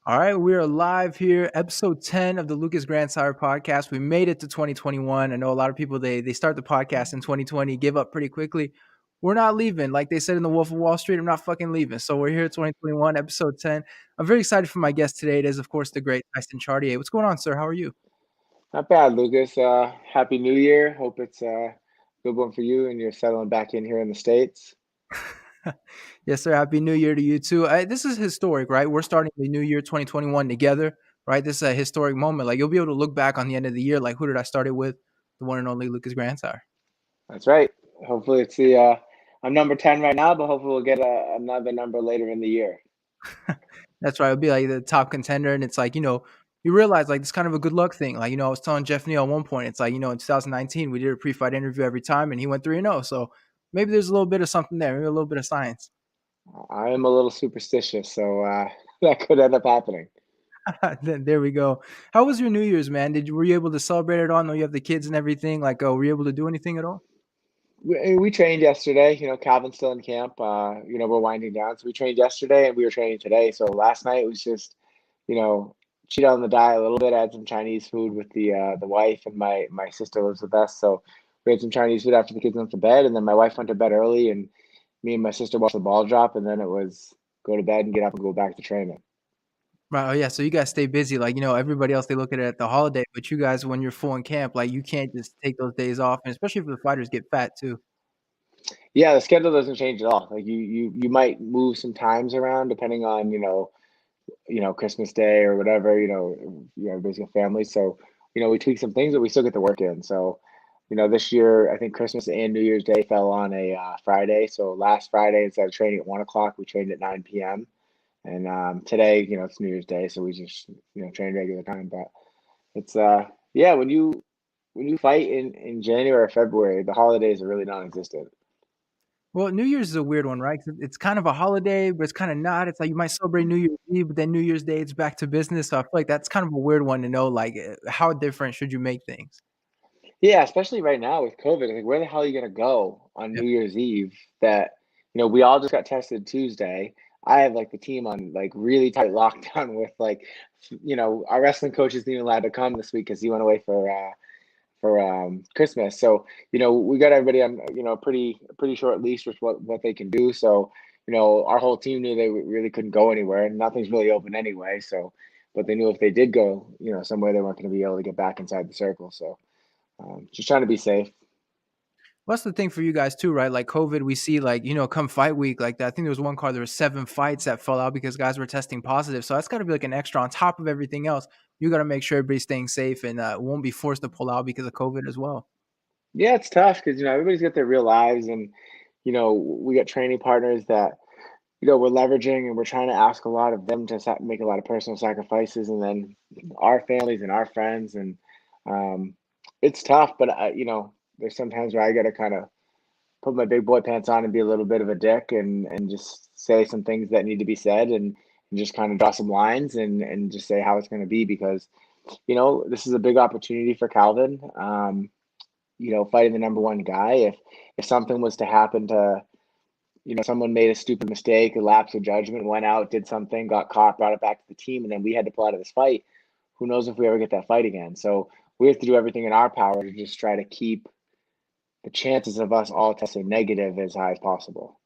All right, we are live here, episode 10 of the Grandsire podcast. We made it to 2021. I know a lot of people they start the podcast in 2020, give up pretty quickly. We're not leaving. Like they said in the Wolf of Wall Street, I'm not fucking leaving. So we're here at 2021, episode 10. I'm very excited for my guest today. It is, of course, the great Tyson Chartier. What's going on, sir? How are you? Not bad, Lucas. Happy New Year. Hope it's a good one for you and you're settling back in here in the States. Yes, sir. Happy New Year to you too. This is historic, right? We're starting the new year 2021 together, right? This is a historic moment. Like you'll be able to look back on the end of the year, like who did I start it with? The one and only Lucas Grandsire. That's right. Hopefully it's I'm number 10 right now, but hopefully we'll get another number later in the year. That's right. It'll be like the top contender. And it's like, you realize like it's kind of a good luck thing. Like, I was telling Jeff Neal at one point, it's like, in 2019, we did a pre fight interview every time and he went 3-0. So maybe there's a little bit of something there, maybe a little bit of science. I am a little superstitious, so that could end up happening. There we go. How was your New Year's, man? Were you able to celebrate it all? I know you have the kids and everything. Like, were you able to do anything at all? We trained yesterday. Calvin's still in camp. We're winding down. So we trained yesterday and we were training today. So last night was just, you know, cheat on the diet a little bit. I had some Chinese food with the wife, and my sister lives with us. So we had some Chinese food after the kids went to bed, and then my wife went to bed early, and me and my sister watched the ball drop, and then it was go to bed and get up and go back to training. Right. Oh, yeah. So you guys stay busy. Like, everybody else, they look at it at the holiday, but you guys, when you're full in camp, like, you can't just take those days off. And especially if the fighters get fat, too. Yeah, the schedule doesn't change at all. Like you might move some times around depending on Christmas Day or whatever, everybody's got families. So, we tweak some things, but we still get the work in. So, this year, I think Christmas and New Year's Day fell on a Friday. So last Friday, instead of training at 1 o'clock, we trained at 9 p.m. And today, it's New Year's Day. So we just, train regular time. But it's, yeah, when you fight in January or February, the holidays are really non-existent. Well, New Year's is a weird one, right? 'Cause it's kind of a holiday, but it's kind of not. It's like you might celebrate New Year's Eve, but then New Year's Day, it's back to business. So I feel like that's kind of a weird one to know, like, how different should you make things? Yeah, especially right now with COVID. Like, where the hell are you gonna go on Yeah. New Year's Eve? That we all just got tested Tuesday. I have like the team on like really tight lockdown with like, our wrestling coach isn't even allowed to come this week because he went away for Christmas. So we got everybody on pretty short leash with what they can do. So our whole team knew they really couldn't go anywhere, and nothing's really open anyway. So, but they knew if they did go, somewhere, they weren't going to be able to get back inside the circle. So. Just trying to be safe. Well, that's the thing for you guys too, right? Like COVID, we see like, come fight week, like that. I think there was one card, there was 7 fights that fell out because guys were testing positive. So that's got to be like an extra on top of everything else. You got to make sure everybody's staying safe and won't be forced to pull out because of COVID as well. Yeah, it's tough because everybody's got their real lives, and we got training partners that we're leveraging, and we're trying to ask a lot of them to make a lot of personal sacrifices, and then our families and our friends, and um, it's tough. But there's sometimes where I got to kind of put my big boy pants on and be a little bit of a dick, and just say some things that need to be said, and just kind of draw some lines, and just say how it's going to be, because this is a big opportunity for Calvin. Fighting the number one guy. If something was to happen to, someone made a stupid mistake, a lapse of judgment, went out, did something, got caught, brought it back to the team, and then we had to pull out of this fight, who knows if we ever get that fight again. So we have to do everything in our power to just try to keep the chances of us all testing negative as high as possible.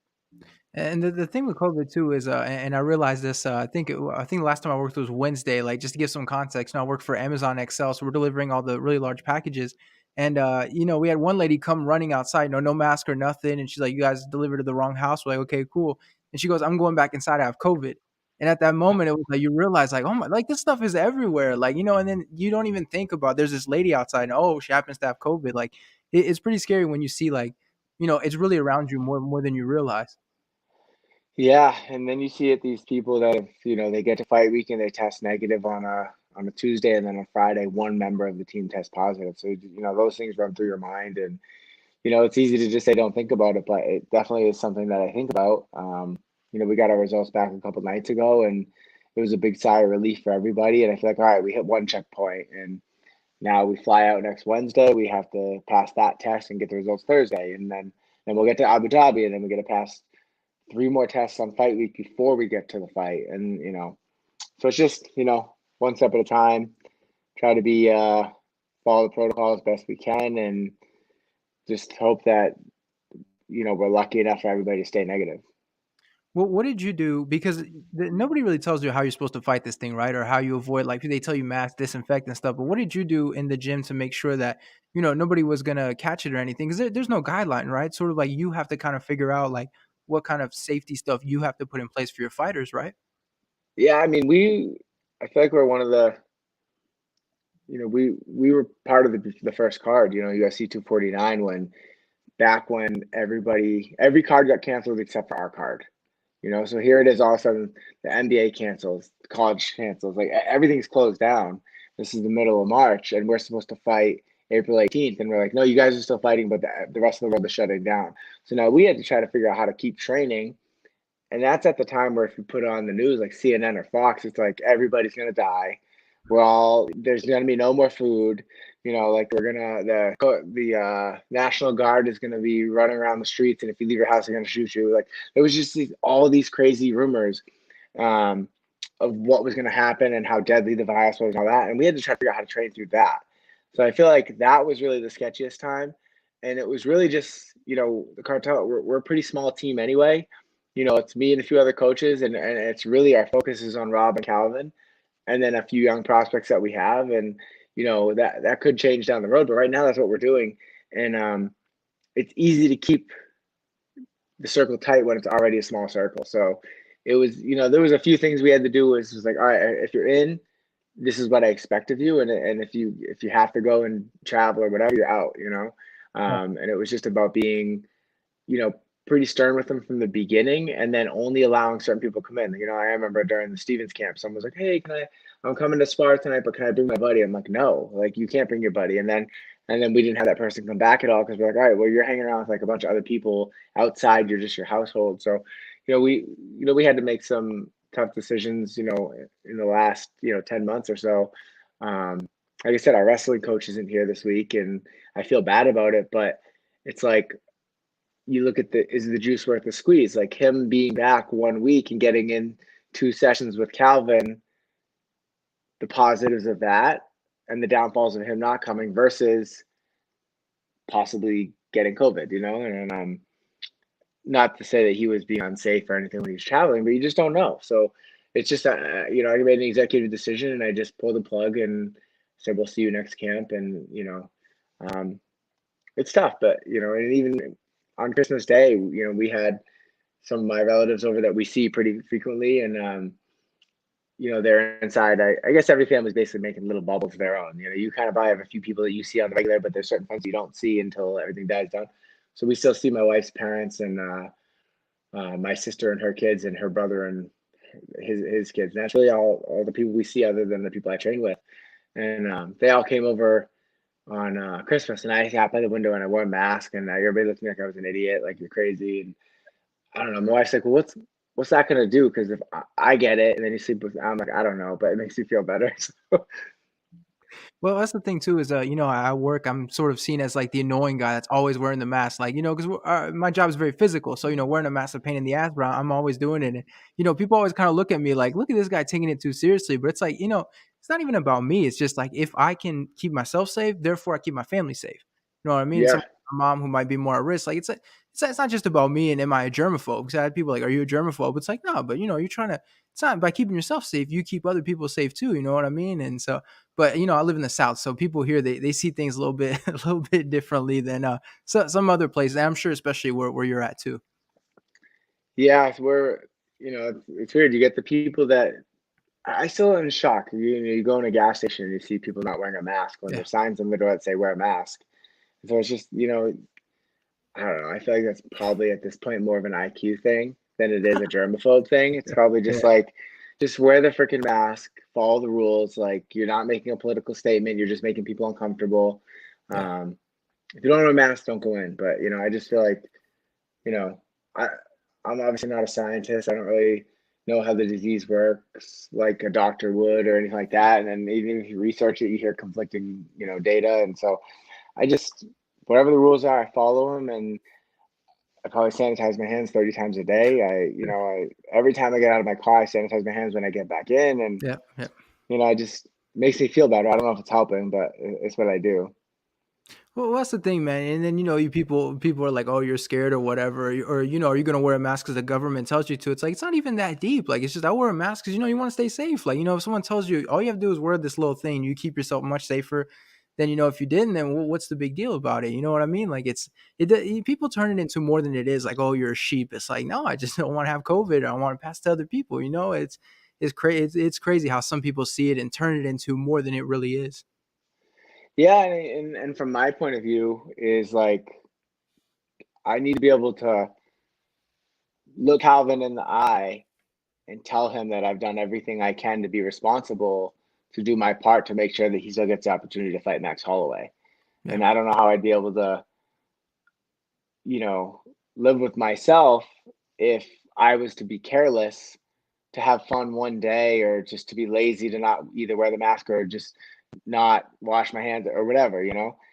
And the thing with COVID too is, and I realized this, I think the last time I worked was Wednesday, like just to give some context, I work for Amazon XL, so we're delivering all the really large packages. And, we had one lady come running outside, no mask or nothing. And she's like, you guys delivered to the wrong house. We're like, okay, cool. And she goes, I'm going back inside. I have COVID. And at that moment, it was like, you realize like, oh my, like this stuff is everywhere. Like, and then you don't even think about, there's this lady outside and, oh, she happens to have COVID. Like it's pretty scary when you see like, it's really around you more than you realize. Yeah, and then you see it, these people that have, they get to fight week and they test negative on a Tuesday, and then on Friday, one member of the team tests positive. So those things run through your mind, and it's easy to just say don't think about it, but it definitely is something that I think about. We got our results back a couple nights ago, and it was a big sigh of relief for everybody. And I feel like, all right, we hit one checkpoint, and now we fly out next Wednesday. We have to pass that test and get the results Thursday, and then we'll get to Abu Dhabi, and then we get to pass three more tests on fight week before we get to the fight. And So it's just, one step at a time, try to be, follow the protocol as best we can and just hope that, we're lucky enough for everybody to stay negative. Well, what did you do? Because nobody really tells you how you're supposed to fight this thing, right? Or how you avoid, like they tell you mask, disinfect, and stuff. But what did you do in the gym to make sure that nobody was gonna catch it or anything? Because there's no guideline, right? Sort of like you have to kind of figure out like what kind of safety stuff you have to put in place for your fighters, right? Yeah, I mean, I feel like we're one of the, we were part of the first card, UFC 249 when every card got canceled except for our card. So here it is, all of a sudden the NBA cancels, the college cancels, like everything's closed down. This is the middle of March, and we're supposed to fight April 18th, and we're like, no, you guys are still fighting, but the rest of the world is shutting down. So now we had to try to figure out how to keep training, and that's at the time where if you put it on the news like CNN or Fox, it's like everybody's gonna die. There's gonna be no more food. Like the National Guard is gonna be running around the streets, and if you leave your house, they're gonna shoot you. Like there was just all these crazy rumors um, of what was gonna happen and how deadly the virus was and all that, and we had to try to figure out how to train through that. So I feel like that was really the sketchiest time, and it was really just the cartel. We're a pretty small team anyway. It's me and a few other coaches, and it's really our focus is on Rob and Calvin, and then a few young prospects that we have, and that could change down the road. But right now, that's what we're doing, and it's easy to keep the circle tight when it's already a small circle. So it was, there was a few things we had to do. Was like, all right, if you're in, this is what I expect of you, and if you have to go and travel or whatever, you're out. And it was just about being you know, pretty stern with them from the beginning and then only allowing certain people to come in. I remember during the Stevens camp, someone was like, hey, I'm coming to spar tonight, but can I bring my buddy? I'm like, no, like you can't bring your buddy. And then we didn't have that person come back at all because we're like, all right, well, you're hanging around with like a bunch of other people outside, you're just your household. So, we had to make some tough decisions, in the last, 10 months or so. Um, like I said, our wrestling coach isn't here this week and I feel bad about it, but it's like you look at is the juice worth the squeeze? Like him being back 1 week and getting in 2 sessions with Calvin, the positives of that and the downfalls of him not coming versus possibly getting COVID, and not to say that he was being unsafe or anything when he was traveling, but you just don't know. So it's just, I made an executive decision and I just pulled the plug and said, we'll see you next camp. And, um, it's tough, but, and even on Christmas Day, we had some of my relatives over that we see pretty frequently, and they're inside. I guess every family's basically making little bubbles of their own. You kind of probably have a few people that you see on the regular, but there's certain friends you don't see until everything dies down. So we still see my wife's parents and my sister and her kids and her brother and his kids. And that's really all the people we see other than the people I train with. And they all came over on Christmas, and I sat by the window and I wore a mask, and everybody looked at me like I was an idiot, like you're crazy. And I don't know. My wife's like, well, what's that gonna do? Because if I get it and then you sleep with, I'm like, I don't know, but it makes you feel better. So, Well, that's the thing too is, I work, I'm sort of seen as like the annoying guy that's always wearing the mask, like, because my job is very physical. So, wearing a mask is a pain in the ass, but I'm always doing it. And, people always kind of look at me like, look at this guy taking it too seriously. But it's like, it's not even about me. It's just like, if I can keep myself safe, therefore I keep my family safe. You know what I mean? yeah, My mom who might be more at risk, like it's not just about me and am I a germaphobe? Because I had people like, are you a germaphobe? It's like, no, but you're trying to, it's not by keeping yourself safe, you keep other people safe too. You know what I mean? And so, but I live in the South, so people here they see things a little bit a little bit differently than some other places. And I'm sure, especially where you're at too. yeah. It's where it's weird. You get the people that I still am in shock. You go in a gas station and you see people not wearing a mask when Yeah, there's signs on the door that say wear a mask. So it's just I don't know. I feel like that's probably at this point more of an IQ thing than it is a germaphobe thing. It's probably just yeah, like, just wear the freaking mask, follow the rules. Like you're not making a political statement. You're just making people uncomfortable. yeah. Um, if you don't have a mask, don't go in. But I just feel like you know, I I'm obviously not a scientist. I don't really know how the disease works like a doctor would or anything like that. And then even if you research it, you hear conflicting data. And so I just whatever the rules are, I follow them. And I probably sanitize my hands 30 times a day. Every time I get out of my car, I sanitize my hands when I get back in, and Yeah, yeah. I just makes me feel better. I don't know if it's helping, but it's what I do. Well, that's the thing, man. And then you people are like, "Oh, you're scared or whatever," or "Are you gonna wear a mask because the government tells you to?" It's like it's not even that deep. Like it's just I wear a mask because you want to stay safe. Like if someone tells you all you have to do is wear this little thing, you keep yourself much safer. Then if you didn't, then what's the big deal about it? You know what I mean? Like people turn it into more than it is. Like, oh, you're a sheep. It's like no, I just don't want to have COVID. I want to pass to other people. It's crazy. It's crazy how some people see it and turn it into more than it really is. Yeah, and from my point of view is like I need to be able to look Calvin in the eye and tell him that I've done everything I can to be responsible, to do my part to make sure that he still gets the opportunity to fight Max Holloway. Yeah, And I don't know how I'd be able to, you know, live with myself if I was to be careless, to have fun one day, or just to be lazy to not either wear the mask or just not wash my hands or whatever.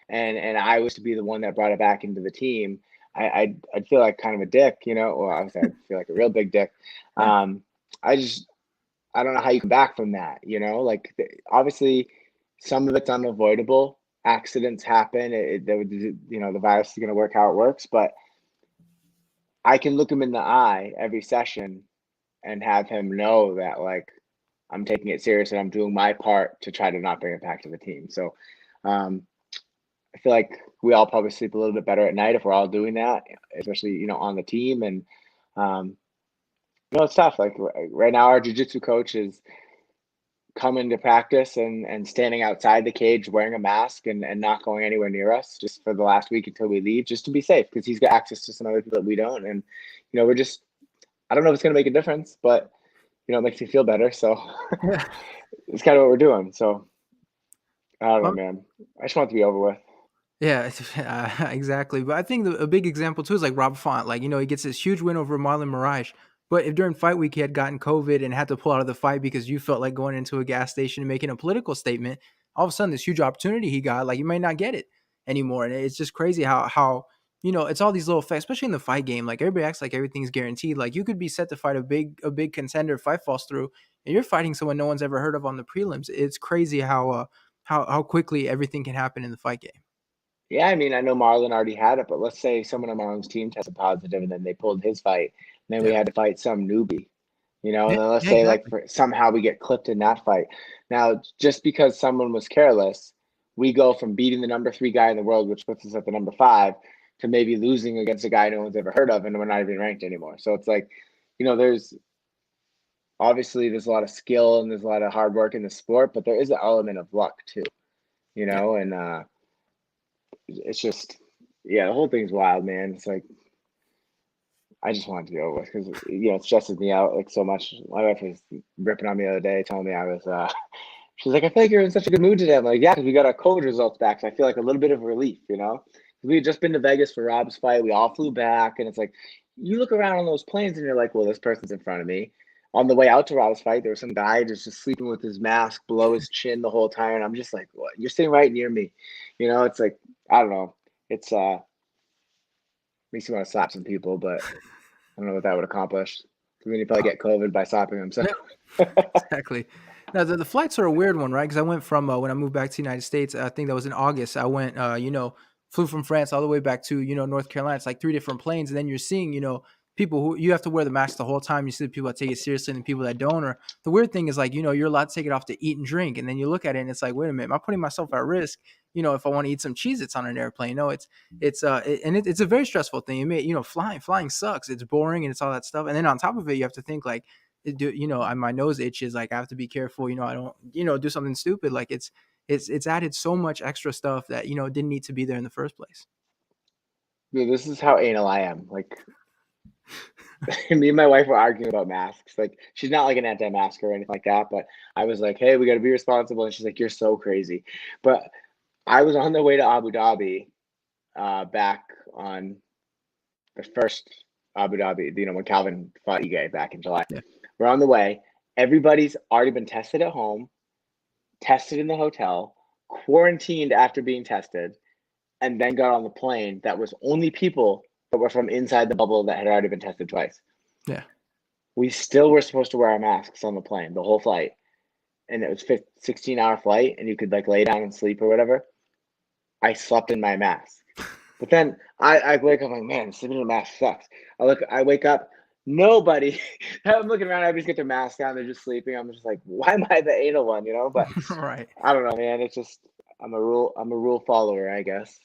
And I was to be the one that brought it back into the team. I'd feel like kind of a dick. Well, obviously I'd feel like a real big dick. yeah, Um, I just I don't know how you come back from that. Like obviously some of it's unavoidable. Accidents happen. The virus is going to work how it works, but I can look him in the eye every session and have him know that like I'm taking it serious and I'm doing my part to try to not bring it back to the team. So um, I feel like we all probably sleep a little bit better at night if we're all doing that, especially on the team. And um, it's tough. Like right now, our jujitsu coach is coming to practice and standing outside the cage wearing a mask and not going anywhere near us just for the last week until we leave, just to be safe, because he's got access to some other people that we don't. And we're just I don't know if it's going to make a difference, but it makes me feel better. So yeah. it's kind of what we're doing. So I don't know, Well, man. I just want it to be over with. yeah, exactly. But I think a big example too is like Rob Font. Like, he gets this huge win over Marlon Moraes. But if during fight week he had gotten COVID and had to pull out of the fight because you felt like going into a gas station and making a political statement, all of a sudden this huge opportunity he got, like you might not get it anymore. And it's just crazy how it's all these little facts, especially in the fight game. Like everybody acts like everything's guaranteed. Like you could be set to fight a big contender, fight falls through, and you're fighting someone no one's ever heard of on the prelims. It's crazy how quickly everything can happen in the fight game. Yeah, I mean, I know Marlon already had it, but let's say someone on Marlon's team tested positive and then they pulled his fight, and then we Yeah. had to fight some newbie, Yeah, and then let's yeah, say like exactly. somehow we get clipped in that fight. Now, just because someone was careless, we go from beating the number 3 guy in the world, which puts us at the number 5, to maybe losing against a guy no one's ever heard of, and we're not even ranked anymore. So it's like, there's obviously there's a lot of skill and there's a lot of hard work in the sport, but there is an element of luck too, Yeah. and it's just, yeah, the whole thing's wild, man. It's like I just want it to be over with because it stresses me out like so much. My wife was ripping on me the other day, telling me I was. She's like, I feel like you're in such a good mood today. I'm like, yeah, because we got our COVID results back, so I feel like a little bit of relief. We had just been to Vegas for Rob's fight. We all flew back, and it's like you look around on those planes and you're like, well, this person's in front of me. On the way out to Rob's fight, there was some guy just sleeping with his mask below his chin the whole time, and I'm just like, what? You're sitting right near me. It's like I don't know. It's makes you want to slap some people, but I don't know what that would accomplish. Because then you probably Uh, get COVID by slapping them. So yeah, exactly. Now the flights are a weird one, right? Because I went from when I moved back to the United States, I think that was in August. I went, flew from France all the way back to North Carolina. It's like three different planes, and then you're seeing people who you have to wear the mask the whole time. You see the people that take it seriously and the people that don't. Or the weird thing is like you're allowed to take it off to eat and drink, and then you look at it and it's like, wait a minute, am I putting myself at risk? If I want to eat some cheese, it's on an airplane. No, it's a very stressful thing. Flying sucks. It's boring and it's all that stuff. And then on top of it, you have to think like my nose itches, like I have to be careful, I don't do something stupid. Like it's added so much extra stuff that didn't need to be there in the first place. dude, this is how anal I am. Like me and my wife were arguing about masks. Like she's not like an anti-masker or anything like that, but I was like, hey, we got to be responsible, and she's like, you're so crazy. But I was on the way to Abu Dhabi, back on the first Abu Dhabi, when Calvin fought Ige back in July. Yeah. We're on the way. Everybody's already been tested at home, tested in the hotel, quarantined after being tested, and then got on the plane that was only people were from inside the bubble that had already been tested twice. Yeah. We still were supposed to wear our masks on the plane the whole flight, and it was 16-hour flight, and you could like lay down and sleep or whatever. I slept in my mask. But then I wake up like, man, sleeping in a mask sucks. I wake up, nobody. I'm looking around, everybody's got their mask on, they're just sleeping. I'm just like, why am I the anal one, you know? But Right. I don't know, man. It's just I'm a rule follower, I guess.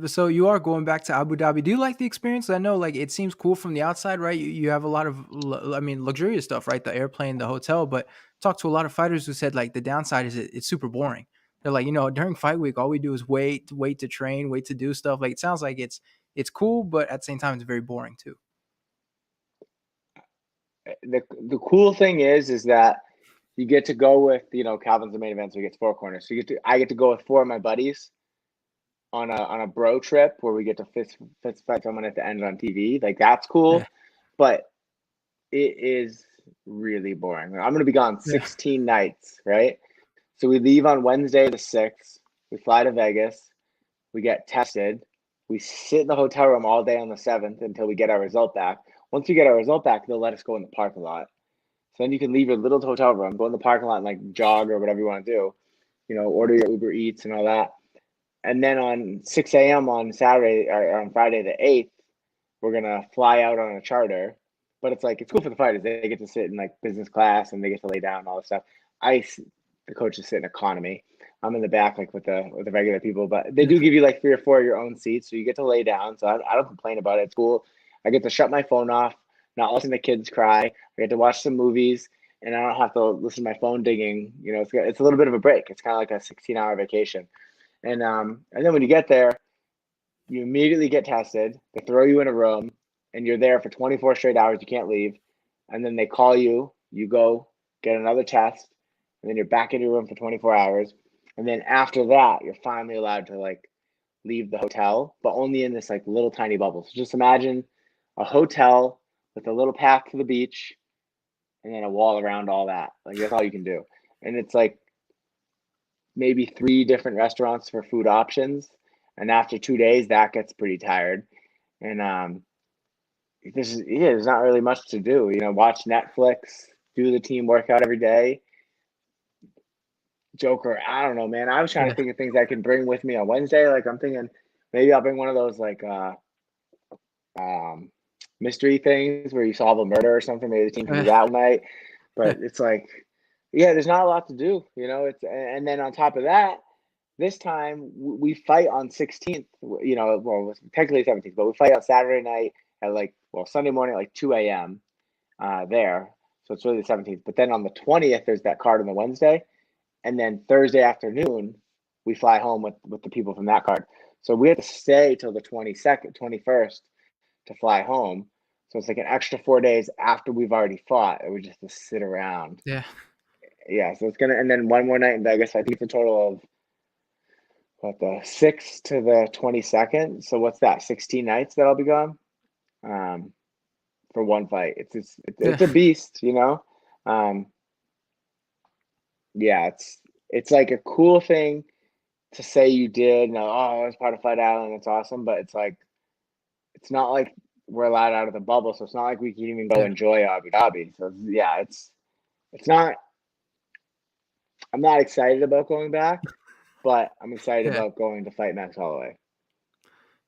So you are going back to Abu Dhabi. Do you like the experience? I know, like, it seems cool from the outside, right? You have a lot of, I mean, luxurious stuff, right? The airplane, the hotel. But talk to a lot of fighters who said like the downside is it's super boring. They're like, during fight week, all we do is wait to train, wait to do stuff. Like it sounds like it's cool, but at the same time, it's very boring too. The cool thing is that you get to go with, Calvin's the main event, so he gets four corners. So I get to go with four of my buddies on a bro trip where we get to fist fight someone at the end on TV. Like that's Yeah. cool, but it is really boring. I'm gonna be gone Yeah. 16 nights, right? So we leave on Wednesday the 6th. We fly to Vegas. We get tested. We sit in the hotel room all day on the 7th until we get our result back. Once we get our result back, they'll let us go in the parking lot. So then you can leave your little hotel room, go in the parking lot and like jog or whatever you want to do, order your Uber Eats and all that. And then on 6 a.m. on Saturday or on Friday the 8th, we're gonna fly out on a charter. But it's cool for the fighters. They get to sit in like business class and they get to lay down and all this stuff. The coaches sit in economy. I'm in the back like with the regular people, but they Yeah. do give you like three or four of your own seats, so you get to lay down. So I don't complain about it. It's cool. I get to shut my phone off, not listen to kids cry. I get to watch some movies, and I don't have to listen to my phone dinging. It's a little bit of a break. It's kind of like a 16-hour vacation. And then when you get there, you immediately get tested. They throw you in a room, and you're there for 24 straight hours. You can't leave. And then they call you. You go get another test, and then you're back in your room for 24 hours. And then after that, you're finally allowed to like leave the hotel, but only in this like little tiny bubble. So just imagine a hotel with a little path to the beach, and then a wall around all that. Like that's all you can do. And it's like maybe three different restaurants for food options. And after 2 days, that gets pretty tired. And there's not really much to do. Watch Netflix, do the team workout every day. Joker, I don't know, man. I was trying to Yeah. think of things I can bring with me on Wednesday. Like I'm thinking maybe I'll bring one of those like um mystery things where you solve a murder or something. Maybe the team can do that one night. But it's like, yeah, there's not a lot to do. And then on top of that, this time we fight on 16th. Well, technically 17th, but we fight on Saturday night at Sunday morning at like 2 a.m. There. So it's really the 17th. But then on the 20th, there's that card on the Wednesday. And then Thursday afternoon, we fly home with the people from that card. So we have to stay till the 22nd, 21st to fly home. So it's like an extra 4 days after we've already fought. And we just have to sit around. Yeah. Yeah. So and then one more night in Vegas. I think it's a total of the 6th to the 22nd. So what's that? 16 nights that I'll be gone um, for one fight. It's Yeah. a beast. Um, yeah, it's like a cool thing to say you did. I was part of Fight Island. It's awesome, but it's like it's not like we're allowed out of the bubble, so it's not like we can even go Yeah. enjoy Abu Dhabi. So yeah, it's not. I'm not excited about going back, but I'm excited Yeah. about going to Fight Max Holloway.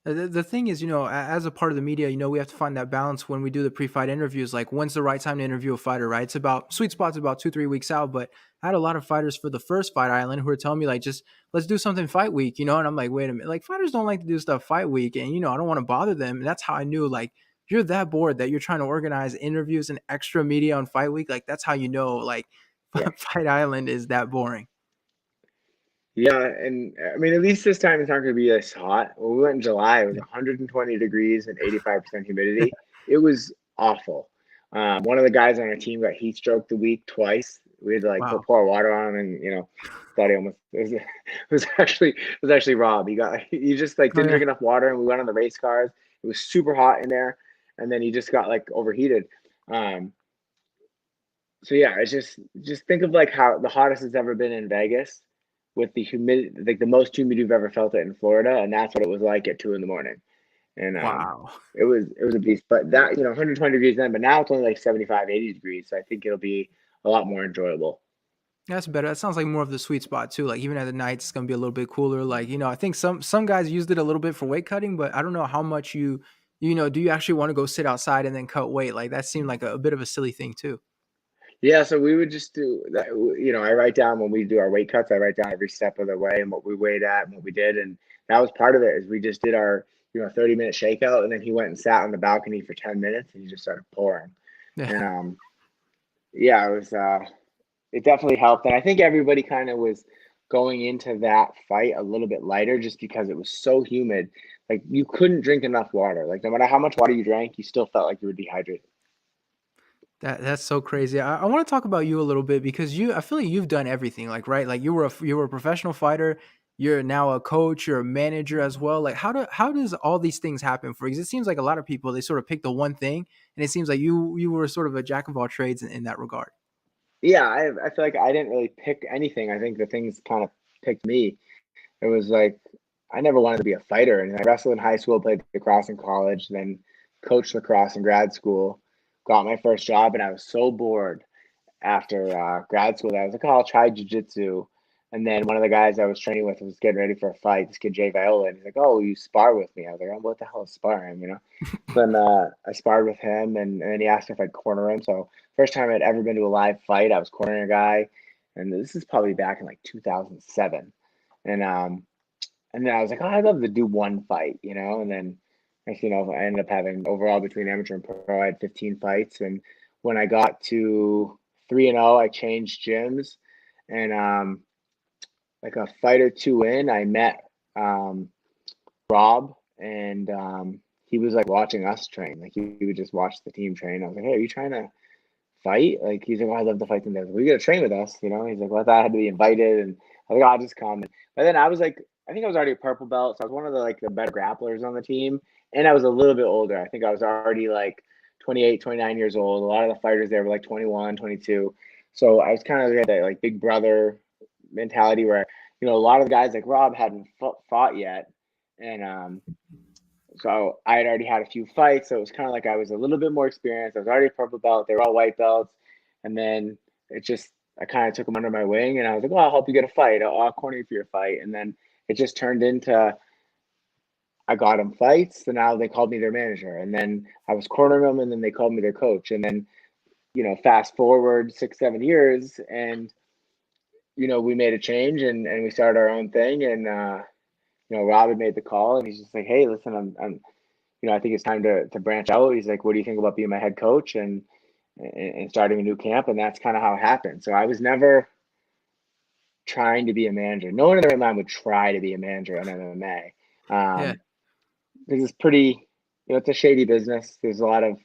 The thing is, as a part of the media, we have to find that balance when we do the pre-fight interviews. Like, when's the right time to interview a fighter, right? It's about sweet spots about 2-3 weeks out. But I had a lot of fighters for the first Fight Island who were telling me like, just let's do something fight week, And I'm like, wait a minute, like fighters don't like to do stuff fight week, and I don't want to bother them. And that's how I knew like you're that bored that you're trying to organize interviews and extra media on fight week. Like that's how like Yeah. Fight Island is that boring. Yeah, and I mean, at least this time it's not going to be as hot. When we went in July, it was 120 degrees and 85% humidity. It was awful. One of the guys on our team got heat stroke the week twice. We had to like Wow. pour water on him, and thought he almost it was actually Rob. He just like Oh didn't yeah. drink enough water, and we went on the race cars. It was super hot in there, and then he just got like overheated. Um, so yeah, it's just think of like how the hottest it's ever been in Vegas with the humidity, like the most humid you've ever felt it in Florida, and that's what it was like at 2 in the morning. and Wow. it was a beast. But that 120 degrees then, but now it's only like 75, 80 degrees. So I think it'll be a lot more enjoyable. That's better. That sounds like more of the sweet spot too. Like even at the nights, it's gonna be a little bit cooler. Like I think some guys used it a little bit for weight cutting, but I don't know how much do you actually want to go sit outside and then cut weight? Like that seemed like a bit of a silly thing too. Yeah, so we would just do that. I write down when we do our weight cuts. I write down every step of the way and what we weighed at and what we did, and that was part of it. Is we just did our 30-minute shakeout, and then he went and sat on the balcony for 10 minutes, and he just started pouring. And Yeah. yeah, it definitely helped, and I think everybody kind of was going into that fight a little bit lighter just because it was so humid. Like you couldn't drink enough water. Like no matter how much water you drank, you still felt like you were dehydrated. That's so crazy. I want to talk about you a little bit because I feel like you've done everything, like right, like you were a professional fighter. You're now a coach. You're a manager as well. Like how does all these things happen for you? 'Cause it seems like a lot of people they sort of pick the one thing, and it seems like you were sort of a jack of all trades in that regard. Yeah, I feel like I didn't really pick anything. I think the things kind of picked me. It was like I never wanted to be a fighter, and I wrestled in high school, played lacrosse in college, then coached lacrosse in grad school, got my first job, and I was so bored after grad school that I was like, oh, I'll try jujitsu. And then one of the guys I was training with was getting ready for a fight. This kid Jay Viola, and he's like, "Oh, you spar with me?" I was like, "Oh, what the hell is sparring?" So then I sparred with him, and then he asked if I'd corner him. So first time I'd ever been to a live fight, I was cornering a guy, and this is probably back in like 2007. And then I was like, oh, I'd love to do one fight. And then, I ended up having overall between amateur and pro, I had 15 fights. And when I got to 3-0, I changed gyms. And like a fight or two in, I met um, Rob, and he was like watching us train. Like he would just watch the team train. I was like, hey, are you trying to fight? Like he's like, oh, I'd love to fight them. Well, you got to train with us. He's like, well, I thought I had to be invited, and I was like, oh, I'll just come. But then I was like, I think I was already a purple belt, so I was one of the better grapplers on the team, and I was a little bit older. I think I was already like 28, 29 years old. A lot of the fighters there were like 21, 22. So I was kind of that like big brother mentality where a lot of the guys like Rob hadn't fought yet, and so I had already had a few fights, so it was kind of like I was a little bit more experienced. I was already a purple belt. They were all white belts, and then I kind of took them under my wing, and I was like, "Well, I'll help you get a fight. I'll corner you for your fight." And then it just turned into I got them fights, so now they called me their manager, and then I was cornering them, and then they called me their coach, and then fast forward 6, 7 years, and we made a change, and we started our own thing, and Rob had made the call, and he's just like, "Hey, listen, I think it's time to branch out." He's like, "What do you think about being my head coach and starting a new camp?" And that's kind of how it happened. So I was never trying to be a manager. No one in their right mind would try to be a manager in MMA. Yeah. Because it's pretty, it's a shady business. There's a lot of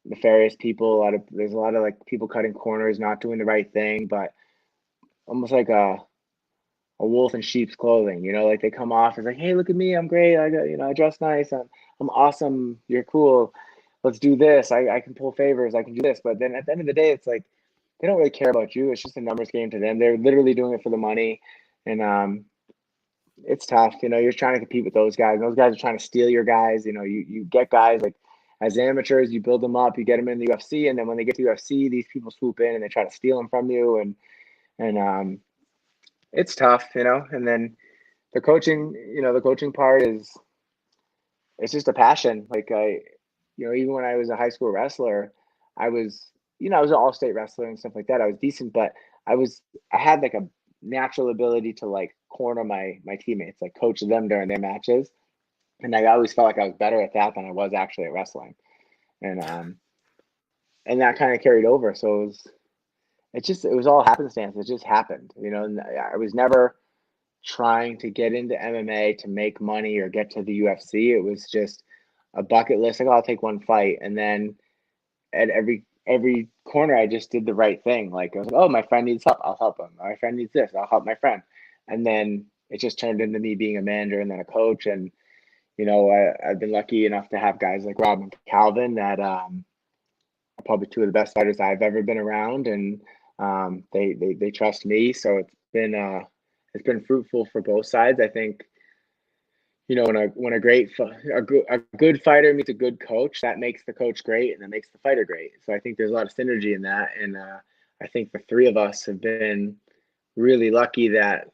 nefarious people. There's a lot of like people cutting corners, not doing the right thing, but almost like a wolf in sheep's clothing. Like they come off as like, "Hey, look at me, I'm great. I got, I dress nice. I'm awesome. You're cool. Let's do this. I can pull favors. I can do this." But then at the end of the day, it's like they don't really care about you. It's just a numbers game to them. They're literally doing it for the money, and it's tough. You're trying to compete with those guys. And those guys are trying to steal your guys. You get guys like as amateurs, you build them up, you get them in the UFC, and then when they get to UFC, these people swoop in and they try to steal them from you, and it's tough. And then the coaching part is it's just a passion. Like even when I was a high school wrestler, I was, I was an all-state wrestler and stuff like that. I was decent, but I had like a natural ability to like corner my teammates, like coach them during their matches. And I always felt like I was better at that than I was actually at wrestling. And that kind of carried over. So it was all happenstance. It just happened, and I was never trying to get into MMA to make money or get to the UFC. It was just a bucket list. Like, oh, I'll take one fight. And then at every corner, I just did the right thing. Like, I was like, oh, my friend needs help. I'll help him. My friend needs this. I'll help my friend. And then it just turned into me being a manager and then a coach. And, I've been lucky enough to have guys like Rob and Calvin that are probably two of the best fighters I've ever been around. And they trust me. So it's been fruitful for both sides. I think when a good fighter meets a good coach, that makes the coach great, and that makes the fighter great. So I think there's a lot of synergy in that, and I think the three of us have been really lucky that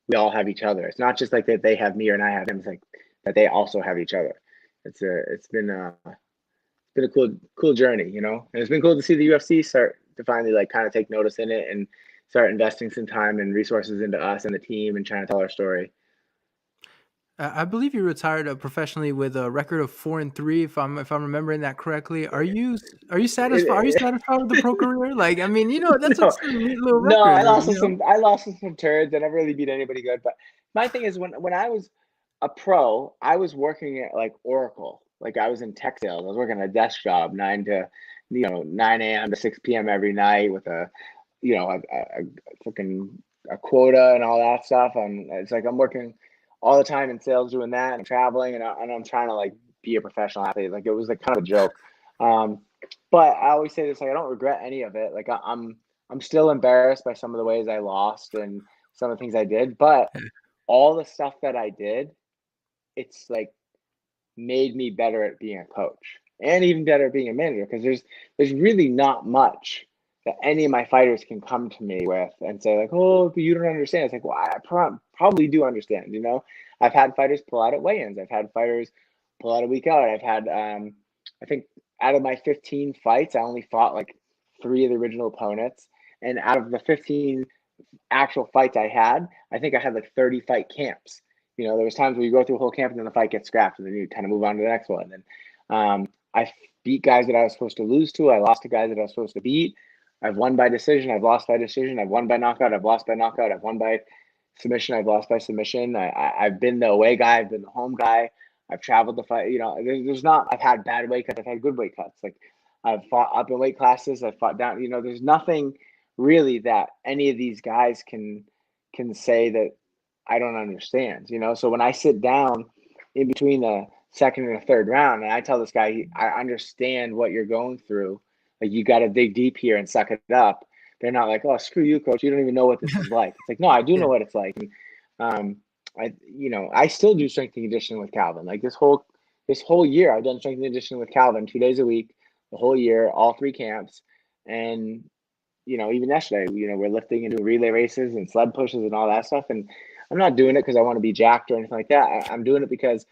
we all have each other. It's not just like that they have me or and I have them. It's like that they also have each other. It's been a cool journey, and it's been cool to see the UFC start to finally like kind of take notice in it and start investing some time and resources into us and the team and trying to tell our story. I believe you retired professionally with a record of 4-3, if I'm remembering that correctly. Are you satisfied? Are you It, satisfied with the pro career? Like, I mean, that's no, a neat little no, record. I lost to some turds. I never really beat anybody good. But my thing is when I was a pro, I was working at like Oracle. Like I was in tech sales. I was working a desk job, 9 a.m. to 6 p.m. every night with a freaking a quota and all that stuff. And it's like I'm working all the time in sales doing that and traveling and I'm trying to like be a professional athlete. Like it was like kind of a joke. Um, but I always say this, like I don't regret any of it. Like I'm still embarrassed by some of the ways I lost and some of the things I did, but all the stuff that I did, it's like made me better at being a coach and even better at being a manager because there's really not much that any of my fighters can come to me with and say like, oh, but you don't understand. It's like, well, I probably do understand. I've had fighters pull out at weigh-ins. I've had fighters pull out a week out. I've had, I think, out of my 15 fights, I only fought like three of the original opponents, and out of the 15 actual fights I had, I think I had like 30 fight camps. There was times where you go through a whole camp and then the fight gets scrapped and then you kind of move on to the next one. And I beat guys that I was supposed to lose to. I lost to guys that I was supposed to beat. I've won by decision. I've lost by decision. I've won by knockout. I've lost by knockout. I've won by submission. I've lost by submission. I've been the away guy. I've been the home guy. I've traveled the fight. There's not. I've had bad weight cuts. I've had good weight cuts. Like I've fought up in weight classes. I've fought down. There's nothing really that any of these guys can say that I don't understand. So when I sit down in between the second and the third round, and I tell this guy, I understand what you're going through. Like you got to dig deep here and suck it up. They're not like, oh, screw you, coach. You don't even know what this is like. It's like, no, I do Yeah. know what it's like. And, I still do strength and conditioning with Calvin. Like this whole year, I've done strength and conditioning with Calvin 2 days a week, the whole year, all three camps, and even yesterday, we're lifting and doing relay races and sled pushes and all that stuff. And I'm not doing it because I want to be jacked or anything like that. I'm doing it because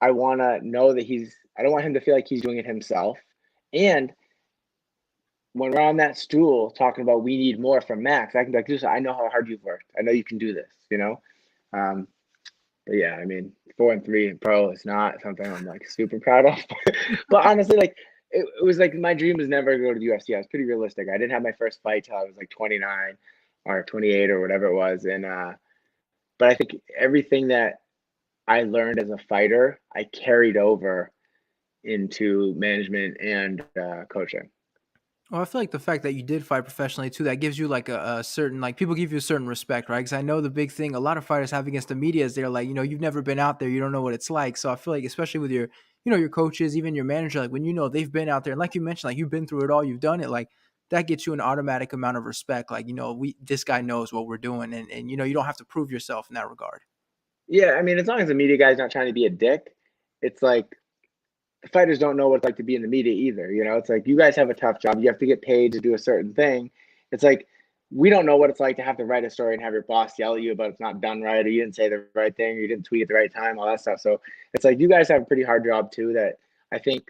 I want to know that I don't want him to feel like he's doing it himself. And when we're on that stool talking about we need more from Max, I can be like, listen, I know how hard you've worked. I know you can do this. Um, but yeah, I mean, 4-3 in pro is not something I'm like super proud of. But honestly, like it was like my dream was never to go to the UFC. I was pretty realistic. I didn't have my first fight till I was like 29 or 28 or whatever it was. And but I think everything that I learned as a fighter, I carried over into management and coaching. Well, I feel like the fact that you did fight professionally too, that gives you like a certain, like, people give you a certain respect, right? Because I know the big thing a lot of fighters have against the media is they're like, you've never been out there, you don't know what it's like. So I feel like, especially with your coaches, even your manager, like when they've been out there, and like you mentioned, like you've been through it all, you've done it, like that gets you an automatic amount of respect. Like, this guy knows what we're doing, and you don't have to prove yourself in that regard. Yeah, I mean, as long as the media guy's not trying to be a dick, it's like the fighters don't know what it's like to be in the media either. It's like you guys have a tough job. You have to get paid to do a certain thing. It's like we don't know what it's like to have to write a story and have your boss yell at you about it's not done right, or you didn't say the right thing, or you didn't tweet at the right time, all that stuff. So it's like you guys have a pretty hard job too. That I think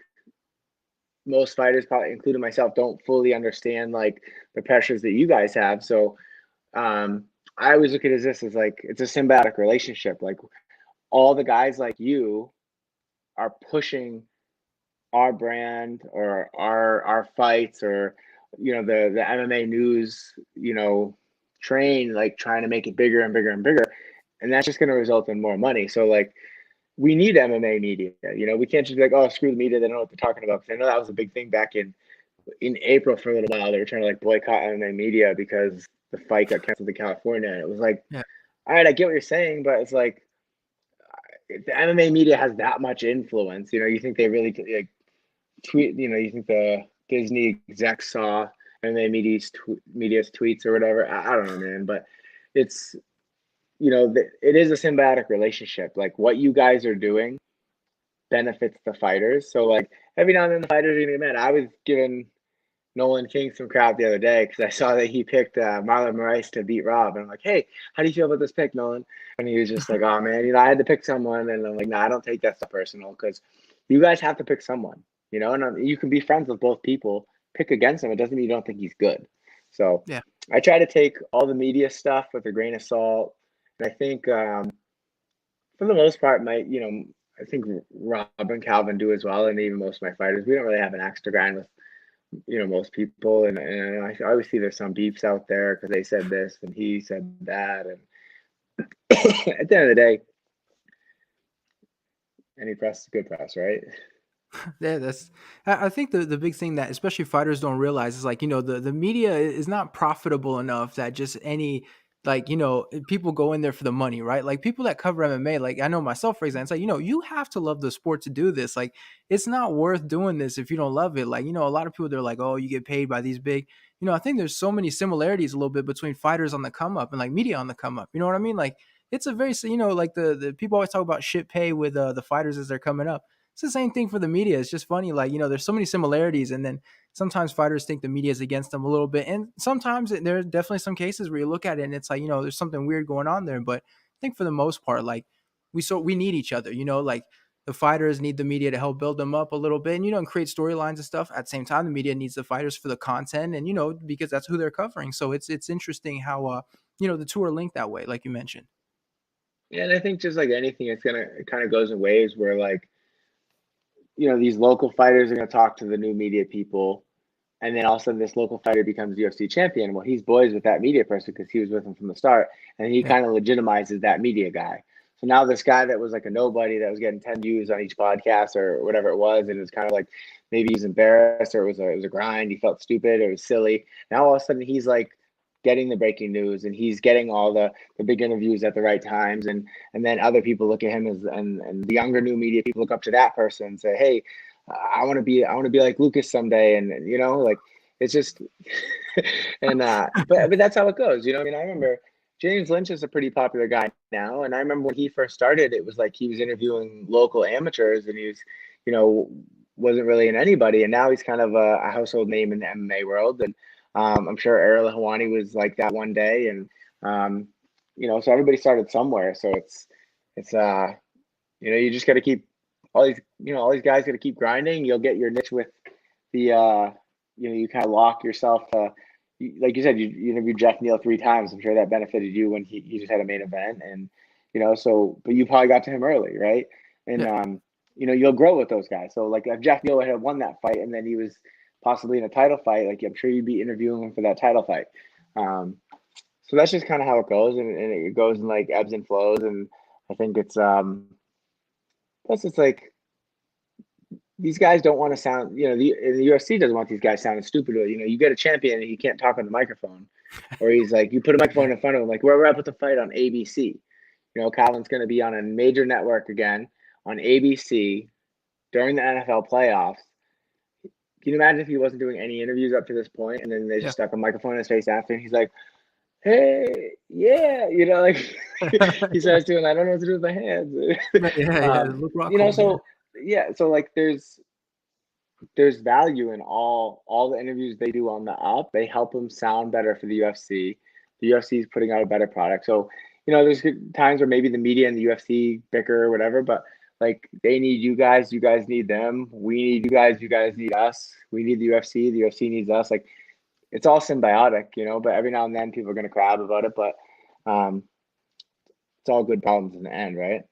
most fighters, probably including myself, don't fully understand like the pressures that you guys have. So I always look at it as this as like it's a symbiotic relationship. Like all the guys like you are pushing our brand or our fights or the MMA news train, like trying to make it bigger and bigger and bigger, and that's just going to result in more money. So like we need MMA media. We can't just be like, oh, screw the media, they don't know what they're talking about. Because I know that was a big thing back in April for a little while. They were trying to like boycott MMA media because the fight got canceled in California. And it was like, Yeah. all right, I get what you're saying, but it's like if the MMA media has that much influence. You think they really like tweet? You think the Disney execs saw MMA media's tweets or whatever? I don't know, man, but it's it is a symbiotic relationship. Like what you guys are doing benefits the fighters. So like every now and then the fighters are gonna get mad. I was giving Nolan King some crap the other day because I saw that he picked Marlon Moraes to beat Rob, and I'm like, hey, how do you feel about this pick, Nolan? And he was just like, oh man, I had to pick someone, and I'm like, nah, I don't take that stuff personal because you guys have to pick someone, and you can be friends with both people. Pick against him, it doesn't mean you don't think he's good. So Yeah. I try to take all the media stuff with a grain of salt, and I think for the most part, I think Rob and Calvin do as well, and even most of my fighters. We don't really have an extra grind with most people, and I always see there's some beefs out there because they said this and he said that, and at the end of the day, any press is good press, right? Yeah, that's. I think the big thing that especially fighters don't realize is like the media is not profitable enough that just any like people go in there for the money, right? Like people that cover MMA, like I know myself for example, it's like you have to love the sport to do this. Like it's not worth doing this if you don't love it. Like a lot of people they're like, oh, you get paid by these big. I think there's so many similarities a little bit between fighters on the come up and like media on the come up. You know what I mean? Like it's a very like the people always talk about shit pay with the fighters as they're coming up. It's the same thing for the media. It's just funny, like there's so many similarities, and then sometimes fighters think the media is against them a little bit, and sometimes there are definitely some cases where you look at it and it's like there's something weird going on there. But I think for the most part, like we need each other. Like the fighters need the media to help build them up a little bit, and and create storylines and stuff. At the same time, the media needs the fighters for the content, and because that's who they're covering. So it's interesting how the two are linked that way, like you mentioned. Yeah, and I think just like anything, it kind of goes in waves where like these local fighters are gonna talk to the new media people, and then all of a sudden this local fighter becomes UFC champion. Well, he's boys with that media person because he was with him from the start, and he Yeah, kind of legitimizes that media guy. So now this guy that was like a nobody that was getting 10 views on each podcast or whatever it was, and it was kind of like maybe he's embarrassed or it was a grind, he felt stupid, it was silly. Now all of a sudden he's like getting the breaking news and he's getting all the big interviews at the right times, and then other people look at him as and the younger new media people look up to that person and say, hey, I want to be like Lucas someday, and like it's just and but that's how it goes. I mean, I remember James Lynch is a pretty popular guy now, and I remember when he first started, it was like he was interviewing local amateurs, and he was, you know, wasn't really in anybody, and now he's kind of a household name in the MMA world, and I'm sure Ariel Hawani was like that one day, and um, so everybody started somewhere, so it's you just got to keep all these guys got to keep grinding. You'll get your niche with the you kind of lock yourself. Like you said, you interviewed Jeff Neal 3 times. I'm sure that benefited you when he just had a main event, and so but you probably got to him early, right? And yeah. you'll grow with those guys. So like if Jeff Neal had won that fight and then he was possibly in a title fight, like I'm sure you'd be interviewing him for that title fight. Um, so that's just kind of how it goes, and it goes in like ebbs and flows. And I think it's plus it's like these guys don't want to sound, the UFC doesn't want these guys sounding stupid. You get a champion and he can't talk on the microphone, or he's like, you put a microphone in front of him, like where we're at with the fight on ABC. Colin's going to be on a major network again on ABC during the NFL playoffs. Can you imagine if he wasn't doing any interviews up to this point, and then they just Yeah. stuck a microphone in his face after, and he's like, "Hey, yeah," like he starts doing, I don't know what to do with my hands. Yeah, yeah, the Luke Rockhold, yeah. So yeah, so like there's value in all the interviews they do on the up. They help them sound better for the UFC. The UFC is putting out a better product. So, there's times where maybe the media and the UFC bicker or whatever, but like they need you guys need them. We need you guys need us. We need the UFC needs us. Like it's all symbiotic, but every now and then people are gonna crab about it, but um it's all good problems in the end, right?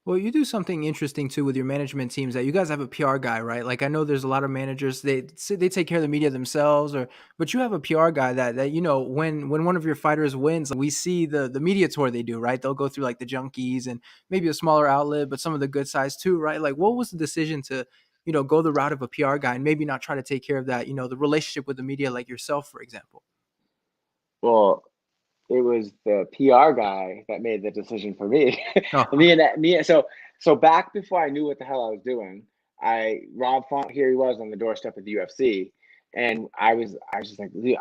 Well, you do something interesting too with your management teams that you guys have a PR guy, right? Like I know there's a lot of managers they take care of the media themselves, or but you have a PR guy that when one of your fighters wins, like, we see the media tour they do, right? They'll go through like the junkies and maybe a smaller outlet, but some of the good size too, right? Like what was the decision to go the route of a PR guy and maybe not try to take care of that, the relationship with the media like yourself, for example? Well, it was the PR guy that made the decision for me. Oh, So back before I knew what the hell I was doing, Rob Font, here he was on the doorstep of the UFC, and I was just like, "Dude,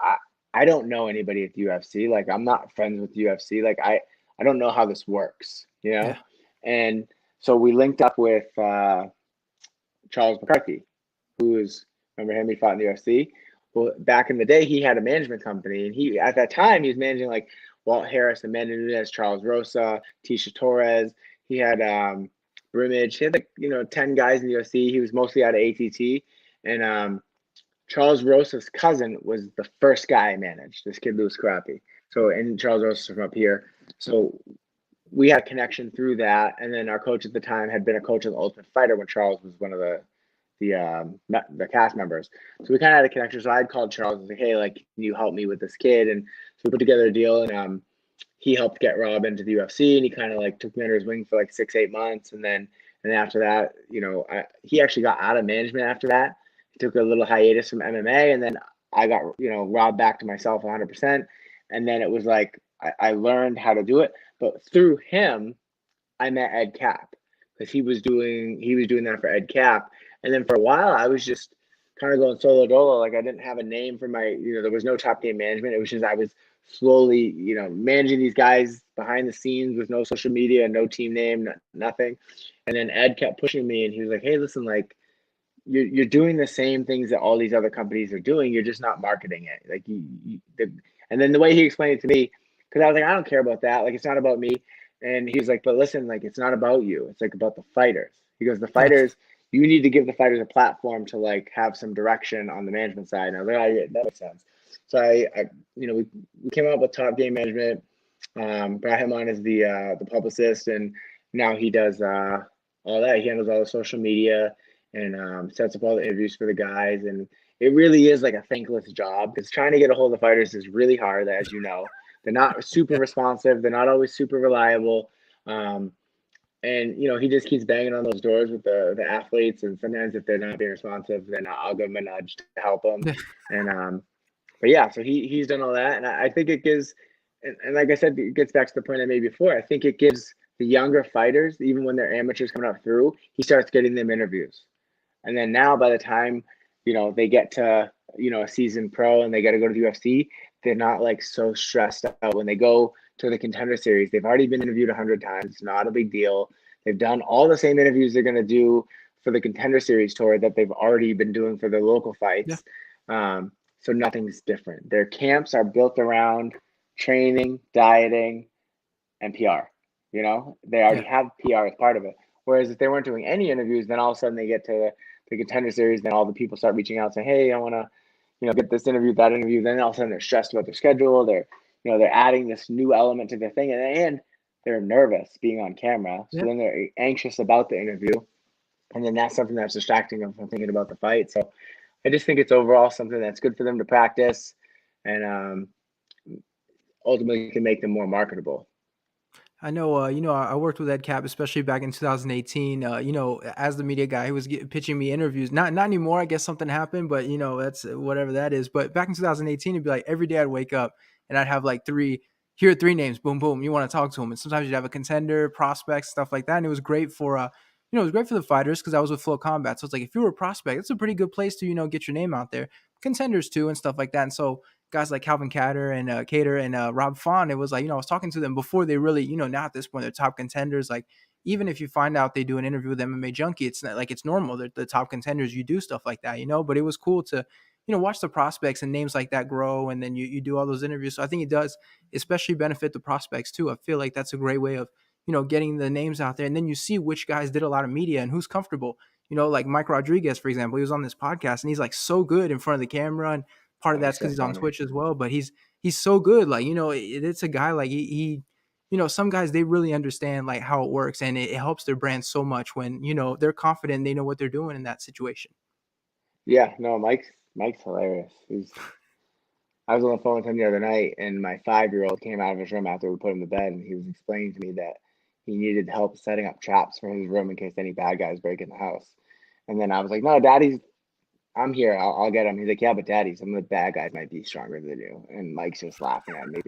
I don't know anybody at the UFC. Like I'm not friends with the UFC. Like I I don't know how this works, you know? Yeah. And so we linked up with Charles McCarthy, who is, remember him? He fought in the UFC. Well, back in the day, he had a management company, and he at that time he was managing like Walt Harris, Amanda Nunes, Charles Rosa, Tisha Torres. He had Brimage. He had like 10 guys in the UFC. He was mostly out of ATT, and Charles Rosa's cousin was the first guy I managed. This kid Louis Crappy. So and Charles Rosa's from up here. So we had a connection through that, and then our coach at the time had been a coach of the Ultimate Fighter when Charles was one of the cast members. So we kind of had a connection. So I had called Charles and was like, "Hey, like, can you help me with this kid?" And so we put together a deal, and he helped get Rob into the UFC, and he kind of like took me under his wing for like 6-8 months, and then after that, he actually got out of management after that. He took a little hiatus from MMA, and then I got Rob back to myself 100%, and then it was like I learned how to do it, but through him, I met Ed Cap because he was doing that for Ed Cap, and then for a while I was just kind of going solo dolo. Like I didn't have a name for my, there was no top game management. It was just I was slowly, managing these guys behind the scenes with no social media, no team name, nothing. And then Ed kept pushing me, and he was like, "Hey, listen, like you're doing the same things that all these other companies are doing. You're just not marketing it. Like and then the way he explained it to me, because I was like, I don't care about that. Like it's not about me. And he was like, but listen, like it's not about you. It's like about the fighters. He goes, the Yeah. fighters, you need to give the fighters a platform to like have some direction on the management side. And I was like, oh, yeah, that makes sense. So we came up with top game management. Brought him on as the publicist, and now he does all that. He handles all the social media and sets up all the interviews for the guys. And it really is like a thankless job because trying to get a hold of fighters is really hard, as you know. They're not super Yeah. responsive. They're not always super reliable. And he just keeps banging on those doors with the athletes. And sometimes if they're not being responsive, then I'll give them a nudge to help them. Yeah. And but yeah, so he's done all that, and I think it gives, and like I said, it gets back to the point I made before. I think it gives the younger fighters, even when they're amateurs coming up through, he starts getting them interviews. And then now, by the time they get to a seasoned pro and they got to go to the UFC, they're not like so stressed out when they go to the Contender Series. They've already been interviewed 100 times. It's not a big deal. They've done all the same interviews they're going to do for the Contender Series tour that they've already been doing for their local Yeah. fights. So nothing's different. Their camps are built around training, dieting, and PR. They already Yeah. have PR as part of it. Whereas if they weren't doing any interviews, then all of a sudden they get to the Contender Series, then all the people start reaching out saying, "Hey, I want to, get this interview, that interview." Then all of a sudden they're stressed about their schedule. They're adding this new element to their thing, and they're nervous being on camera. So Yeah. then they're anxious about the interview, and then that's something that's distracting them from thinking about the fight. So I just think it's overall something that's good for them to practice, and ultimately can make them more marketable. I know, I worked with Ed Cap, especially back in 2018. As the media guy, he was pitching me interviews. Not anymore. I guess something happened, but that's whatever that is. But back in 2018, it'd be like every day I'd wake up and I'd have like here are three names, boom, boom. You want to talk to them, and sometimes you'd have a contender, prospects, stuff like that. And it was great for, it was great for the fighters because I was with Flow Combat. So it's like if you were a prospect, it's a pretty good place to get your name out there. Contenders too, and stuff like that. And so guys like Calvin Kattar and Kattar and Rob Font, it was like, I was talking to them before they really, now at this point, they're top contenders. Like, even if you find out they do an interview with MMA Junkie, it's not like it's normal. They're the top contenders. You do stuff like that, but it was cool to, watch the prospects and names like that grow. And then you do all those interviews. So I think it does especially benefit the prospects too. I feel like that's a great way of, getting the names out there. And then you see which guys did a lot of media and who's comfortable. Like Mike Rodriguez, for example, he was on this podcast and he's like so good in front of the camera. And part of Oh, that's he's because so he's on funny. Twitch as well, but he's so good. Like, it's a guy like he some guys, they really understand like how it works, and it helps their brand so much when, they're confident, they know what they're doing in that situation. Yeah, no, Mike's hilarious. I was on the phone with him the other night, and my 5-year-old came out of his room after we put him to bed, and he was explaining to me that he needed help setting up traps for his room in case any bad guys break in the house. And then I was like, "No, I'm here. I'll get him." He's like, "Yeah, but Daddy, some of the bad guys might be stronger than you." And Mike's just laughing at me.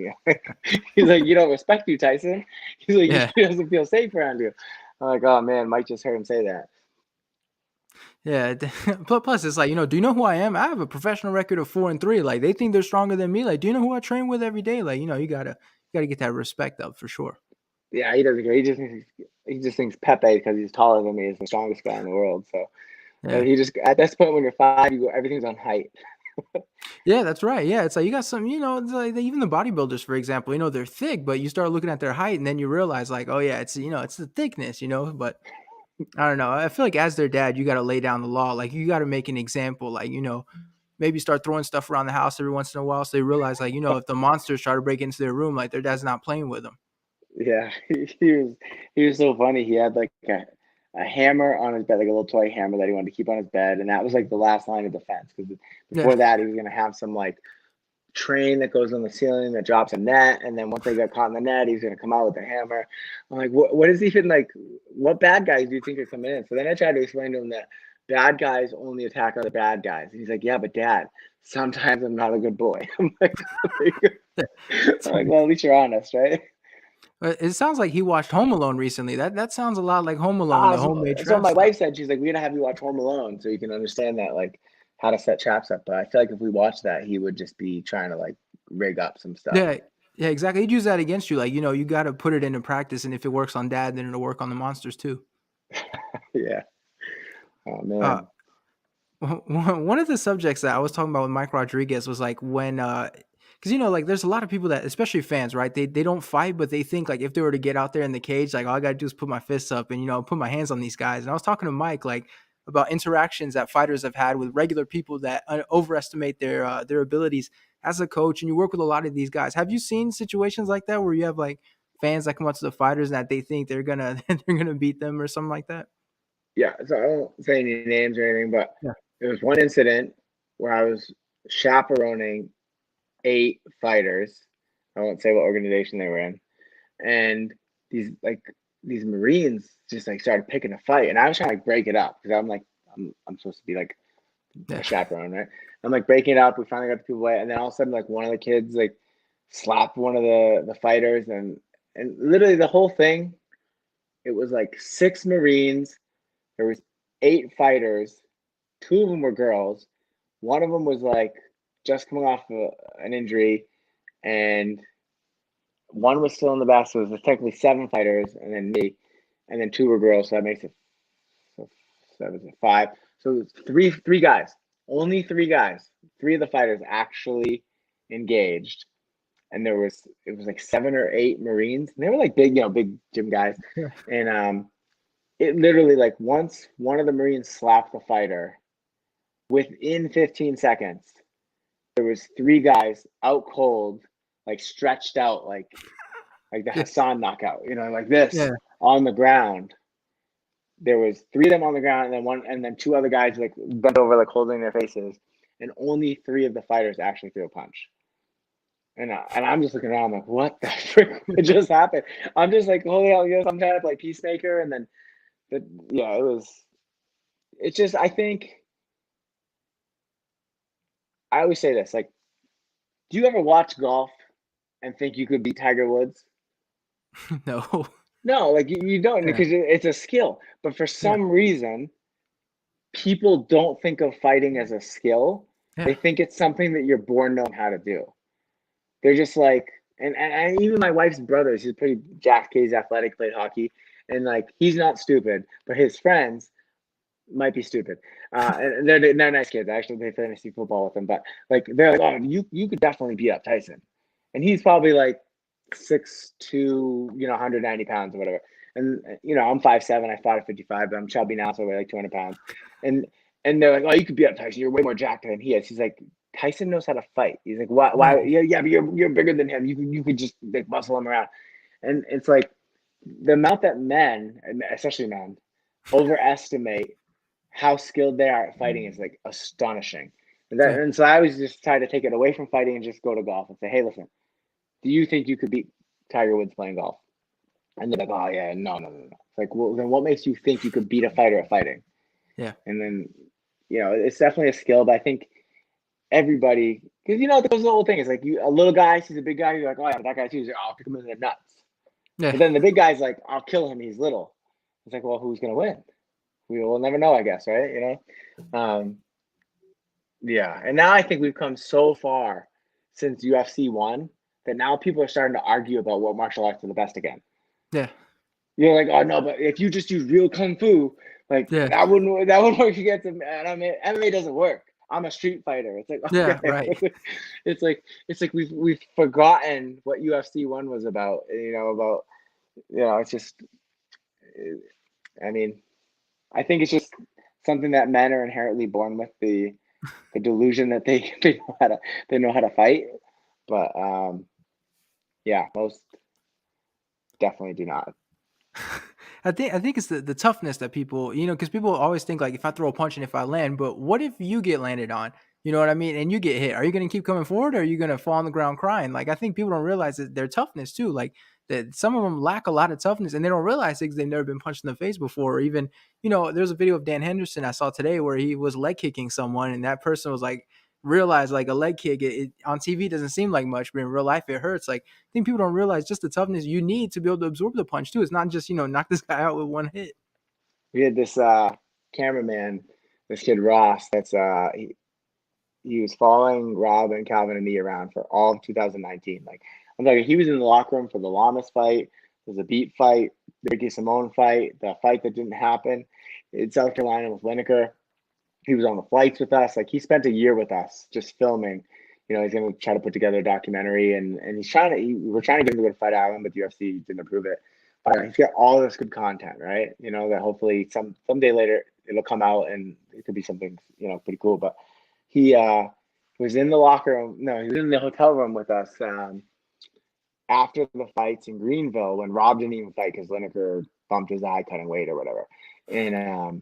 He's like, "You don't respect you, Tyson." He's like, Yeah. "He doesn't feel safe around you." I'm like, "Oh man, Mike just heard him say that." Yeah. Plus it's like, do you know who I am? I have a professional record of 4-3. Like, they think they're stronger than me. Like, do you know who I train with every day? Like, you gotta get that respect up for sure. Yeah, he doesn't care. He just thinks Pepe, because he's taller than me, is the strongest guy in the world. So Yeah. he just, at this point when you're 5, you go, everything's on height. Yeah, that's right. Yeah, it's like you got some, it's like even the bodybuilders, for example, they're thick, but you start looking at their height and then you realize like, oh yeah, it's the thickness, but I don't know. I feel like as their dad, you got to lay down the law. Like you got to make an example, like, maybe start throwing stuff around the house every once in a while so they realize like, if the monsters try to break into their room, like their dad's not playing with them. Yeah, he was so funny. He had like a hammer on his bed, like a little toy hammer that he wanted to keep on his bed, and that was like the last line of defense. Because Yeah. before that, he was gonna have some like train that goes on the ceiling that drops a net, and then once they got caught in the net, he's gonna come out with a hammer. I'm like, what is even like? What bad guys do you think are coming in? So then I tried to explain to him that bad guys only attack other bad guys, and he's like, yeah, but Dad, sometimes I'm not a good boy. I'm like, well, at least you're honest, right? It sounds like he watched Home Alone recently. That sounds a lot like Home Alone, Ah, the so, homemade so trap my stuff. wife said, she's like, we're gonna have you watch Home Alone so you can understand that, like, how to set traps up. But I feel like if we watched that, he would just be trying to like rig up some stuff. Yeah. Yeah, exactly. He'd use that against you. Like, you got to put it into practice. And if it works on dad, then it'll work on the monsters too. Yeah. Oh Uh, man. One of the subjects that I was talking about with Mike Rodriguez was like when, because like there's a lot of people that, especially fans, right? They don't fight, but they think like if they were to get out there in the cage, like all I gotta do is put my fists up and put my hands on these guys. And I was talking to Mike like about interactions that fighters have had with regular people that overestimate their abilities as a coach. And you work with a lot of these guys. Have you seen situations like that where you have like fans that come up to the fighters and that they think they're gonna they're gonna beat them or something like that? Yeah. So I won't say any names or anything, but Yeah. there was one incident where I was chaperoning 8 fighters. I won't say what organization they were in, and these like these Marines just like started picking a fight, and I was trying to like break it up because I'm like I'm supposed to be like Yeah. a chaperone, right? I'm like breaking it up. We finally got the people away, and then all of a sudden, like one of the kids like slapped one of the fighters, and literally the whole thing. It was like 6 Marines. There was 8 fighters. 2 of them were girls. One of them was like just coming off an injury, and one was still in the back. So it was technically 7 fighters, and then me, and then 2 were girls. So that makes it so 5. So it's three guys, only 3 guys. 3 of the fighters actually engaged, and it was like 7 or 8 Marines. And they were like big, big gym guys, and it literally like once one of the Marines slapped the fighter, within 15 seconds, there was 3 guys out cold, like stretched out, like the Yeah. Hassan knockout, like this Yeah. on the ground. There was 3 of them on the ground, and then 2 other guys like bent over, like holding their faces, and only 3 of the fighters actually threw a punch. And I'm just looking around like, what the frick just happened? I'm just like, holy hell, yes, I'm trying to play peacemaker, and then, yeah, it was. It's just, I think I always say this, like, do you ever watch golf and think you could beat Tiger Woods? No. No, like you don't, Yeah. because it's a skill. But for Yeah. some reason, people don't think of fighting as a skill. They Yeah. think it's something that you're born knowing how to do. They're just like, and even my wife's brother, he's pretty jacked. He's athletic, played hockey, and like he's not stupid, but his friends might be stupid. And they're nice kids. I actually play fantasy football with them, but like they're like, oh, you could definitely beat up Tyson, and he's probably like 6'2", 190 pounds or whatever. And I'm 5'7". I fought at 55, but I'm chubby now, so I weigh like 200 pounds. And and they're like, oh, you could beat up Tyson. You're way more jacked than he is. He's like, Tyson knows how to fight. He's like, why? Yeah. Why? Yeah, yeah, but you're bigger than him. You could just like muscle him around. And it's like the amount that men, especially men, overestimate how skilled they are at fighting is like astonishing. Yeah. And so I always just try to take it away from fighting and just go to golf and say, hey, listen, do you think you could beat Tiger Woods playing golf? And they're like, oh yeah, no, no, no, no. It's like, well, then what makes you think you could beat a fighter at fighting? Yeah. And then, it's definitely a skill, but I think everybody, because there's the whole thing. It's like a little guy sees a big guy, you're like, oh yeah, that guy too. He's like, oh, I'll kick him in the nuts. Yeah. But then the big guy's like, I'll kill him. He's little. It's like, well, who's gonna win? We will never know, I guess, right? Yeah. And now I think we've come so far since UFC 1 that now people are starting to argue about what martial arts are the best again. Yeah. You're like, oh no, but if you just use real kung fu, like Yeah. that wouldn't work against him. And I mean, MMA doesn't work. I'm a street fighter. It's like, Yeah, okay, right. it's like we've forgotten what UFC one was about. About it's just. I mean, I think it's just something that men are inherently born with, the delusion that they they know how to fight, but yeah, most definitely do not. I think it's the toughness that people, because people always think like if I throw a punch and if I land, but what if you get landed on? You know what I mean? And you get hit. Are you going to keep coming forward or are you going to fall on the ground crying? Like I think people don't realize that their toughness too. Like that some of them lack a lot of toughness and they don't realize it because they've never been punched in the face before. Or even, there's a video of Dan Henderson I saw today where he was leg kicking someone and that person was like realized like a leg kick on TV doesn't seem like much, but in real life it hurts. Like think people don't realize just the toughness you need to be able to absorb the punch too. It's not just, knock this guy out with one hit. We had this cameraman, this kid Ross. He was following Rob and Calvin and me around for all of 2019. Like I'm like, he was in the locker room for the Lamas fight, there's a Beat fight, the Ricky Simone fight, the fight that didn't happen in South Carolina with Lineker. He was on the flights with us. Like he spent a year with us just filming. He's gonna try to put together a documentary, and he's trying to. We're trying to get him to go to Fight Island, but the UFC didn't approve it. But he's got all this good content, right? That hopefully someday later it'll come out and it could be something pretty cool. But he was in the locker room. No, he was in the hotel room with us after the fights in Greenville when Rob didn't even fight because Lineker bumped his eye cutting weight or whatever. And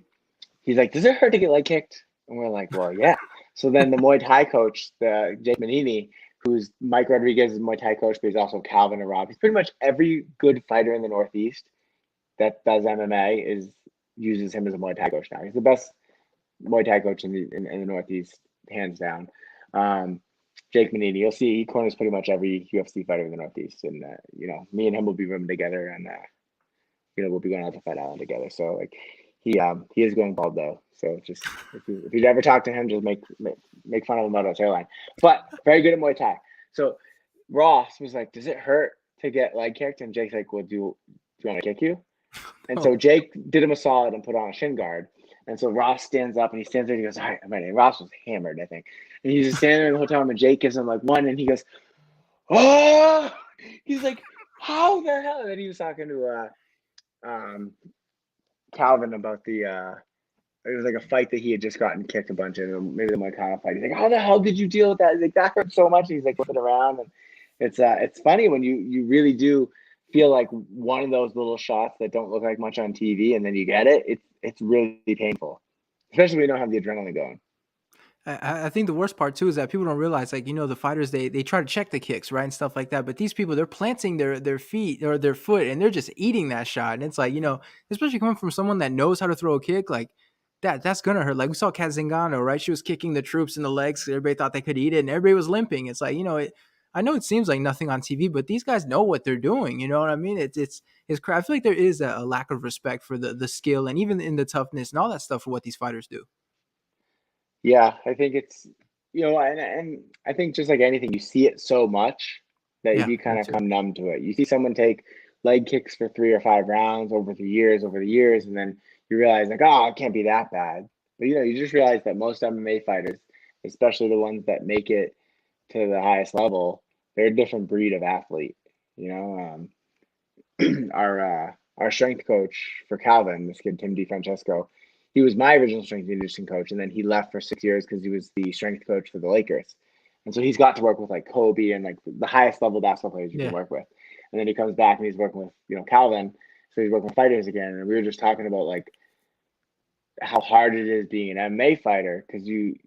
he's like, "Does it hurt to get leg kicked?" And we're like, "Well, yeah." So then the Muay Thai coach, the Jake Manini, who's Mike Rodriguez's Muay Thai coach, but he's also Calvin and Rob. He's pretty much every good fighter in the Northeast that does MMA uses him as a Muay Thai coach now. He's the best Muay Thai coach in the Northeast, hands down. Jake Manini, you'll see he corners pretty much every UFC fighter in the Northeast, and me and him will be rooming together, and we'll be going out to Fight Island together. So like he is going bald though. So just if you ever talk to him, just make fun of him about his hairline. But very good at Muay Thai. So Ross was like, "Does it hurt to get leg kicked?" And Jake's like, "Well, do you want me to kick you?" And Oh, so Jake did him a solid and put on a shin guard. And so Ross stands up and he stands there and he goes, "All right, I'm ready." And Ross was hammered, I think. And he's just standing there in the hotel room and Jake gives him like one and he goes, "Oh!" He's like, "How the hell?" And then he was talking to Calvin about it was like a fight that he had just gotten kicked a bunch in, maybe the Moicano fight. He's like, "How the hell did you deal with that?" He's like, "That hurt so much." He's like flipping around, and it's funny when you really do feel like one of those little shots that don't look like much on TV, and then you get it. It's really painful, especially when you don't have the adrenaline going. I think the worst part too is that people don't realize, like, the fighters they try to check the kicks, right, and stuff like that. But these people, they're planting their feet or their foot, and they're just eating that shot. And it's like, especially coming from someone that knows how to throw a kick, like that's gonna hurt. Like we saw Kat Zingano, right? She was kicking the troops in the legs. Everybody thought they could eat it, and everybody was limping. It's like, I know it seems like nothing on TV, but these guys know what they're doing. You know what I mean? I feel like there is a lack of respect for the skill and even in the toughness and all that stuff for what these fighters do. Yeah, I think it's and I think just like anything, you see it so much that Yeah, you me kind of too. come numb to it. You see someone take leg kicks for 3 or 5 rounds over the years, and then you realize like, oh, it can't be that bad. But you just realize that most MMA fighters, especially the ones that make it to the highest level, they're a different breed of athlete. You know, our strength coach for Calvin, this kid Tim DiFrancesco, he was my original strength and conditioning coach, and then he left for 6 years because he was the strength coach for the Lakers. And so he's got to work with like Kobe and like the highest level basketball players you can Yeah. work with. And then he comes back and he's working with Calvin, so he's working with fighters again. And we were just talking about like how hard it is being an MMA fighter because you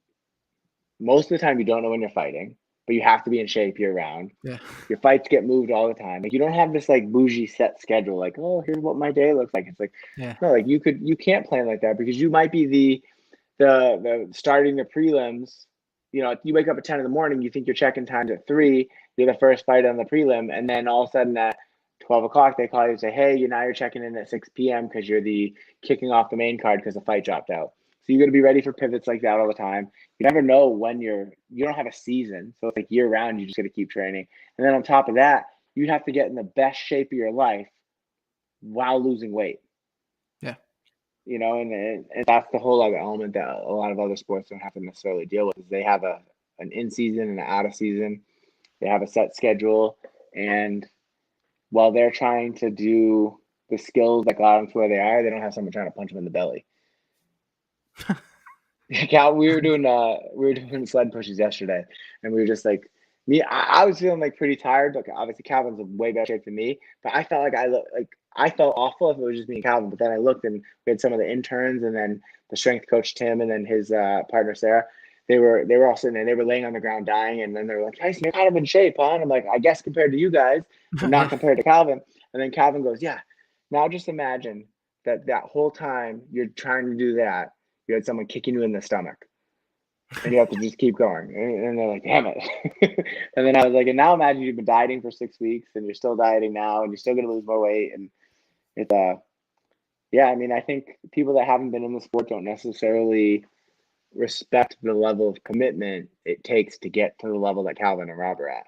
most of the time you don't know when you're fighting, but you have to be in shape year round. Yeah. Your fights get moved all the time. Like you don't have this like bougie set schedule. Like, oh, here's what my day looks like. It's like Yeah. no, like you can't plan like that because you might be the starting the prelims. You wake up at 10 in the morning. You think your check-in time's at 3. You're the first fight on the prelim, and then all of a sudden at 12 o'clock they call you and say, "Hey, you're checking in at 6 p.m. because you're the kicking off the main card because the fight dropped out." So you got to be ready for pivots like that all the time. You never know when you don't have a season, so it's like year round. You just got to keep training, and then on top of that, you have to get in the best shape of your life while losing weight. Yeah. And that's the whole other element that a lot of other sports don't have to necessarily deal with. Is they have an in season and an out of season. They have a set schedule, and while they're trying to do the skills that got them to where they are, they don't have someone trying to punch them in the belly. Cal, we were doing sled pushes yesterday, and we were just like me. I was feeling like pretty tired. Like obviously Calvin's in way better shape than me, but I felt like I felt awful if it was just me and Calvin. But then I looked and we had some of the interns, and then the strength coach Tim, and then his partner Sarah. They were all sitting there. They were laying on the ground dying, and then they were like, "Tyson, you're kind of in shape, huh?" And I'm like, "I guess compared to you guys, but not Yeah. compared to Calvin." And then Calvin goes, "Yeah." Now just imagine that whole time you're trying to do that, you had someone kicking you in the stomach, and you have to just keep going. And they're like, damn it. And then I was like, and now imagine you've been dieting for 6 weeks and you're still dieting now and you're still going to lose more weight. And it's, yeah, I mean, I think people that haven't been in the sport don't necessarily respect the level of commitment it takes to get to the level that Calvin and Rob are at.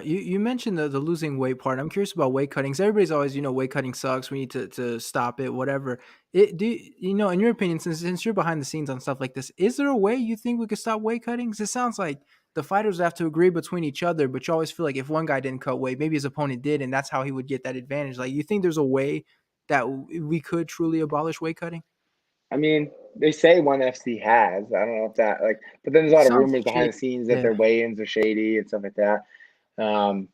You mentioned the losing weight part. I'm curious about weight cutting. 'Cause everybody's always, weight cutting sucks. We need to stop it, whatever. In your opinion, since you're behind the scenes on stuff like this, is there a way you think we could stop weight cutting? 'Cause it sounds like the fighters have to agree between each other, but you always feel like if one guy didn't cut weight, maybe his opponent did, and that's how he would get that advantage. Like, you think there's a way that we could truly abolish weight cutting? I mean, they say one FC has. I don't know if that, like, but then there's a It lot of sounds rumors behind shady. the scenes that Yeah, their weigh-ins are shady and stuff like that. Um,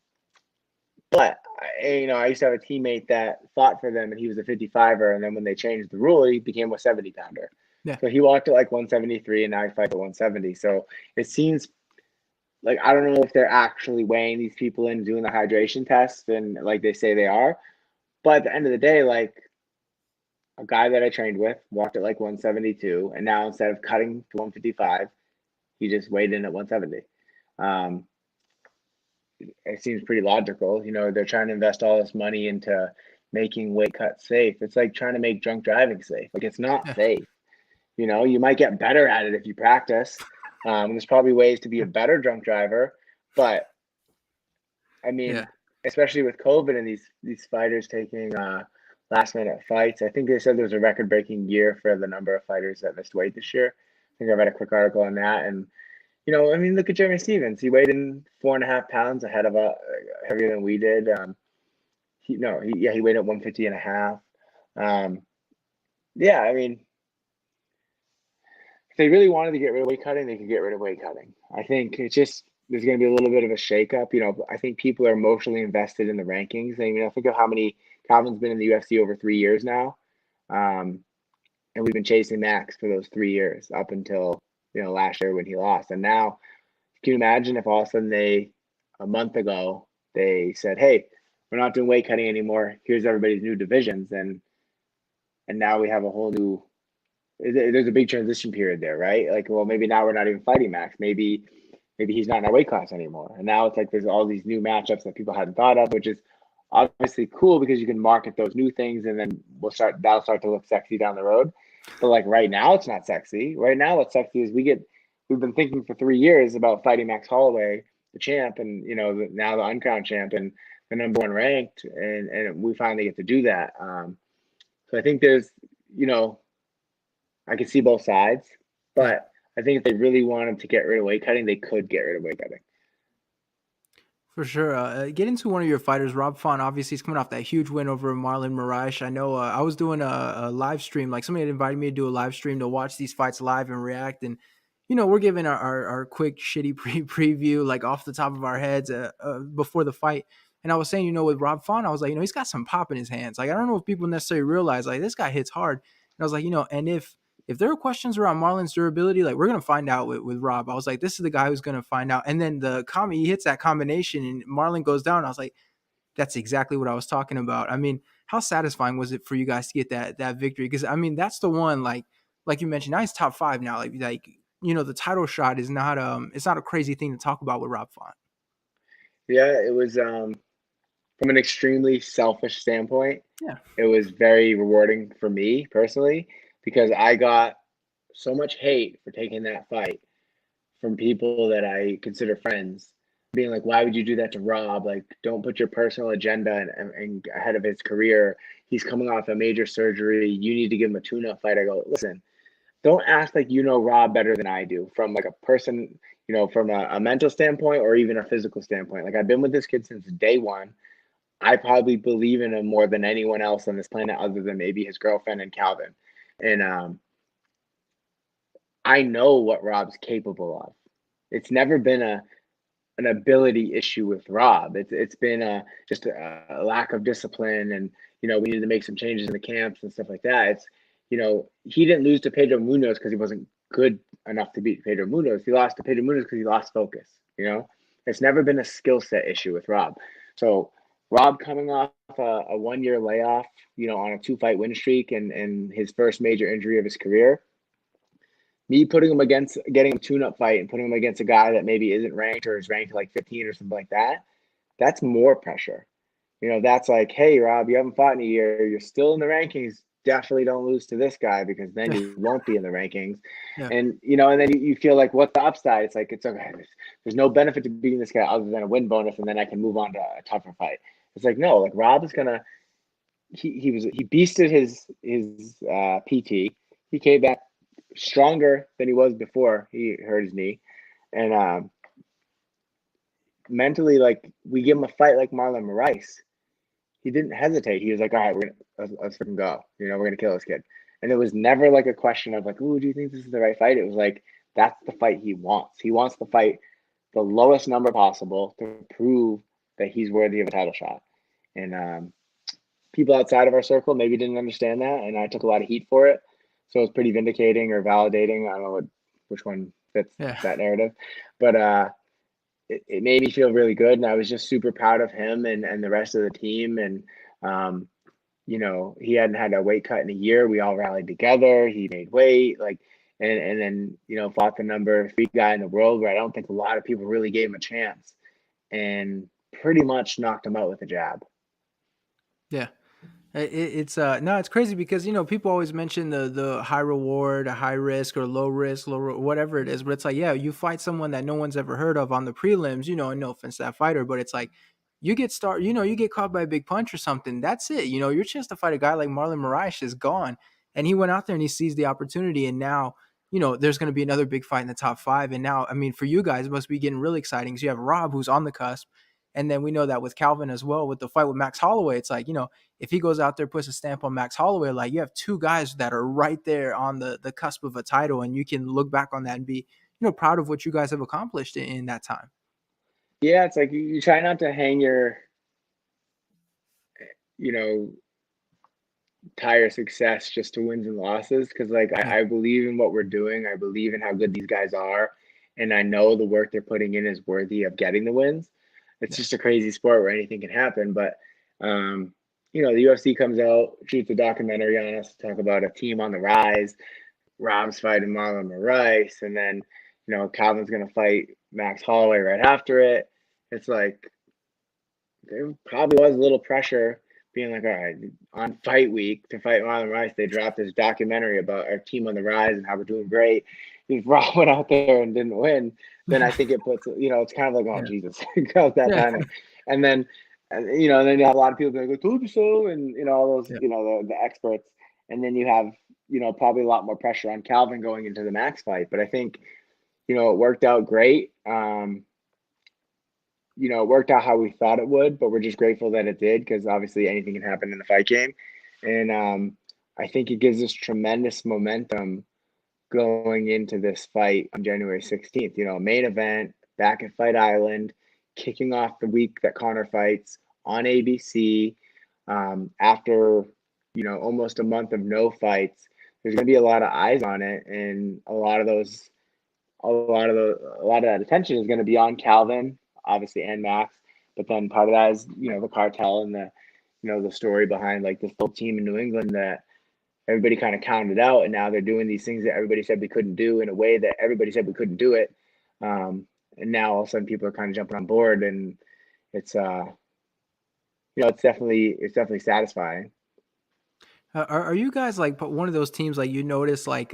But I used to have a teammate that fought for them, and he was a 55er. And then when they changed the rule, he became a 70 pounder. yeah, So he walked at like 173, and now he fights at 170. So it seems like I don't know if they're actually weighing these people in, doing the hydration test, and like they say they are. But at the end of the day, like a guy that I trained with walked at like 172, and now instead of cutting to 155, he just weighed in at 170. Um, it seems pretty logical. They're trying to invest all this money into making weight cuts safe. It's like trying to make drunk driving safe. Like it's not yeah, safe. You might get better at it if you practice. There's probably ways to be a better drunk driver, but I yeah. mean, especially with COVID and these fighters taking last minute fights. I think they said there was a record breaking year for the number of fighters that missed weight this year. I think I read a quick article on that, and I mean, look at Jeremy Stevens. He weighed in 4.5 pounds ahead of heavier than we did. He weighed at 150 and a half. Yeah, I mean, if they really wanted to get rid of weight cutting, they could get rid of weight cutting. I think it's just there's going to be a little bit of a shakeup. I think people are emotionally invested in the rankings. I mean, I think of how many Calvin's been in the UFC over 3 years now, um, and we've been chasing Max for those 3 years up until last year when he lost, and now. Can you imagine if all of a sudden a month ago, they said, "Hey, we're not doing weight cutting anymore. Here's everybody's new divisions," and now we have a whole new. There's a big transition period there, right? Like, well, maybe now we're not even fighting Max. Maybe he's not in our weight class anymore. And now it's like there's all these new matchups that people hadn't thought of, which is obviously cool because you can market those new things, and then that'll start to look sexy down the road. But like right now, it's not sexy. Right now, what's sexy is we've been thinking for 3 years about fighting Max Holloway, the champ, and now the uncrowned champ and the number one ranked, and we finally get to do that. So I think there's, you know, I can see both sides, Yeah. but I think if they really wanted to get rid of weight cutting, they could get rid of weight cutting. For sure. Get into one of your fighters, Rob Font. Obviously, he's coming off that huge win over Marlon Moraes. I know I was doing a live stream. Like somebody had invited me to do a live stream to watch these fights live and react. And we're giving our quick shitty preview, like off the top of our heads before the fight. And I was saying, with Rob Font, I was like, he's got some pop in his hands. Like I don't know if people necessarily realize, like this guy hits hard. And I was like, and if there are questions around Marlon's durability, like we're gonna find out with Rob. I was like, this is the guy who's gonna find out. And then he hits that combination and Marlon goes down. I was like, that's exactly what I was talking about. I mean, how satisfying was it for you guys to get that victory? Because I mean, that's the one like you mentioned, now he's top five now. The title shot is not it's not a crazy thing to talk about with Rob Font. Yeah, it was from an extremely selfish standpoint, Yeah. it was very rewarding for me personally because I got so much hate for taking that fight from people that I consider friends. being like, why would you do that to Rob? Like, don't put your personal agenda and ahead of his career. He's coming off a major surgery. You need to give him a tune-up fight. I go, listen, don't act like you know Rob better than I do from like a person, from a mental standpoint or even a physical standpoint. Like I've been with this kid since day one. I probably believe in him more than anyone else on this planet, other than maybe his girlfriend and Calvin. And I know what Rob's capable of. It's never been an ability issue with Rob. It's been just a lack of discipline, and we needed to make some changes in the camps and stuff like that. It's he didn't lose to Pedro Munoz because he wasn't good enough to beat Pedro Munoz. He lost to Pedro Munoz because he lost focus. It's never been a skill set issue with Rob. So Rob coming off a 1 year layoff, on a 2-fight win streak and his first major injury of his career, me putting him against getting a tune-up fight and putting him against a guy that maybe isn't ranked or is ranked like 15 or something like that, that's more pressure. That's like, hey, Rob, you haven't fought in a year. You're still in the rankings. Definitely don't lose to this guy because then Yeah, you won't be in the rankings. yeah, And then you feel like, what's the upside? It's like, it's okay. There's no benefit to beating this guy other than a win bonus, and then I can move on to a tougher fight. It's like, no, like Rob is gonna. He beasted his PT. He came back stronger than he was before he hurt his knee, and mentally, like we give him a fight like Marlon Moraes. He didn't hesitate. He was like, all right, let's freaking go. We're gonna kill this kid. And it was never like a question of like, oh, do you think this is the right fight? It was like that's the fight he wants. He wants to fight the lowest number possible to prove that he's worthy of a title shot. And people outside of our circle maybe didn't understand that, and I took a lot of heat for it. So it was pretty vindicating or validating. I don't know which one fits yeah. that narrative, but it made me feel really good, and I was just super proud of him and the rest of the team. And he hadn't had a weight cut in a year. We all rallied together. He made weight, like, and then fought the number 3 guy in the world, where I don't think a lot of people really gave him a chance, and pretty much knocked him out with a jab. Yeah. It's no, it's crazy because people always mention the high reward, a high risk, or low risk, whatever it is. But it's like, yeah, you fight someone that no one's ever heard of on the prelims, and no offense to that fighter, but it's like you get caught by a big punch or something. That's it. Your chance to fight a guy like Marlon Moraes is gone. And he went out there and he seized the opportunity, and now there's going to be another big fight in the top 5. And now, I mean, for you guys, it must be getting really exciting because you have Rob, who's on the cusp. And then we know that with Calvin as well, with the fight with Max Holloway, it's like, if he goes out there, puts a stamp on Max Holloway, like you have 2 guys that are right there on the cusp of a title, and you can look back on that and be, proud of what you guys have accomplished in that time. Yeah, it's like you try not to hang your, you know, tire success just to wins and losses, because like Yeah, I believe in what we're doing. I believe in how good these guys are, and I know the work they're putting in is worthy of getting the wins. It's yeah, just a crazy sport where anything can happen. But um, the UFC comes out, shoots a documentary on us to talk about a team on the rise. Rob's fighting Marlon Moraes, and then Calvin's gonna fight Max Holloway right after it. It's like there probably was a little pressure being like, all right, on fight week to fight Marlon Rice, they dropped this documentary about our team on the rise and how we're doing great. If Raw went out there and didn't win, then I think it puts, it's kind of like, oh, yeah, Jesus, how's that yeah, timing? And then, and then you have a lot of people being like, I told you so. And, all those, yeah. the experts. And then you have, probably a lot more pressure on Calvin going into the Max fight. But I think, it worked out great. It worked out how we thought it would, but we're just grateful that it did, because obviously anything can happen in the fight game. And I think it gives us tremendous momentum going into this fight on January 16th. Main event back at Fight Island, kicking off the week that Connor fights on ABC. After, almost a month of no fights, there's going to be a lot of eyes on it. And a lot of that attention is going to be on Calvin, obviously, and Max. But then part of that is, the cartel and the story behind like this whole team in New England that everybody kind of counted out, and now they're doing these things that everybody said we couldn't do in a way that everybody said we couldn't do it. And now all of a sudden people are kind of jumping on board, and it's it's definitely satisfying. Are you guys like one of those teams like you notice like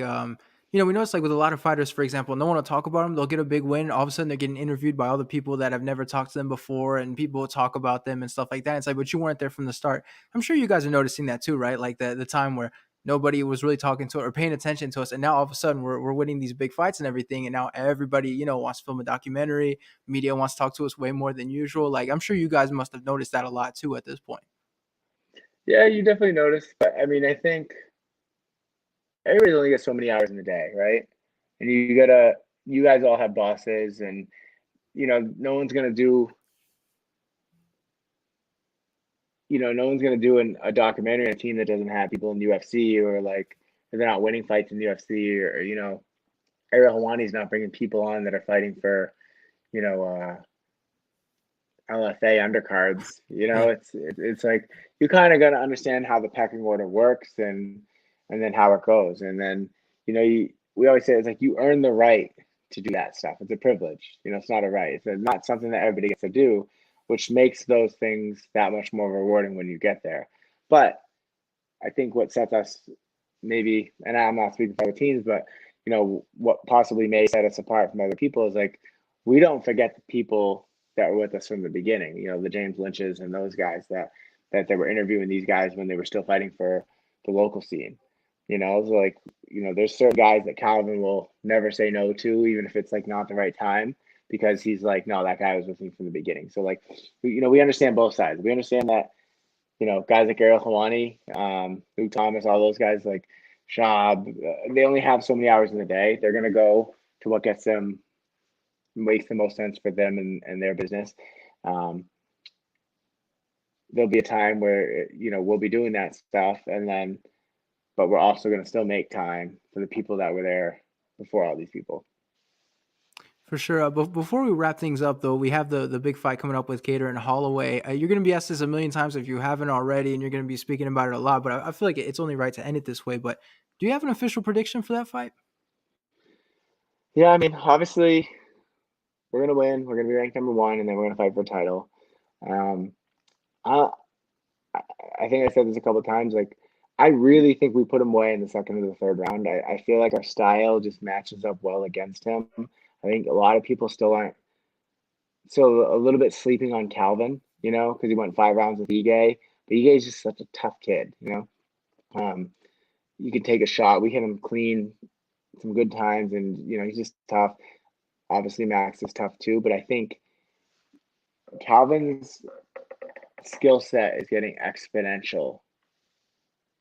We notice like with a lot of fighters, for example, no one will talk about them. They'll get a big win. All of a sudden, they're getting interviewed by all the people that have never talked to them before, and people will talk about them and stuff like that. It's like, but you weren't there from the start. I'm sure you guys are noticing that too, right? Like the time where nobody was really talking to or paying attention to us, and now all of a sudden we're winning these big fights and everything, and now everybody wants to film a documentary. Media wants to talk to us way more than usual. Like I'm sure you guys must have noticed that a lot too at this point. Yeah, you definitely notice, but I mean, I think everybody only gets so many hours in the day, right? And you guys all have bosses, and no one's gonna do, no one's gonna do a documentary on a team that doesn't have people in the UFC, or like if they're not winning fights in the UFC, or Ariel Hawani's not bringing people on that are fighting for you know LFA undercards. Yeah, It's like you kind of got to understand how the pecking order works, and then how it goes, and then we always say it's like you earn the right to do that stuff. It's a privilege. It's not a right. It's not something that everybody gets to do, which makes those things that much more rewarding when you get there. But I think what sets us maybe, and I'm not speaking for other teams, but what possibly may set us apart from other people is like we don't forget the people that were with us from the beginning. The James Lynches and those guys that they were interviewing these guys when they were still fighting for the local scene. So like there's certain guys that Calvin will never say no to, even if it's like not the right time, because he's like, no, that guy was with me from the beginning. So like, we understand both sides. We understand that guys like Ariel Hawani, Luke Thomas, all those guys like Shab, they only have so many hours in the day. They're gonna go to what makes the most sense for them and their business. Um, there'll be a time where we'll be doing that stuff, and then but we're also gonna still make time for the people that were there before all these people. for sure. But before we wrap things up, though, we have the big fight coming up with Kattar and Holloway. You're going to be asked this a million times if you haven't already, and you're going to be speaking about it a lot. But I feel like it's only right to end it this way. But do you have an official prediction for that fight? Yeah, I mean, obviously we're gonna win. We're gonna be ranked number one, and then we're gonna fight for a title. Um, I, I think I said this a couple of times. Like, I really think we put him away in the second or the third round. I feel like our style just matches up well against him. I think a lot of people still aren't, so a little bit sleeping on Calvin, because he went 5 rounds with Ige. But Ige is just such a tough kid. Um, you can take a shot. We hit him clean some good times, and he's just tough. Obviously, Max is tough too, but I think Calvin's skill set is getting exponential,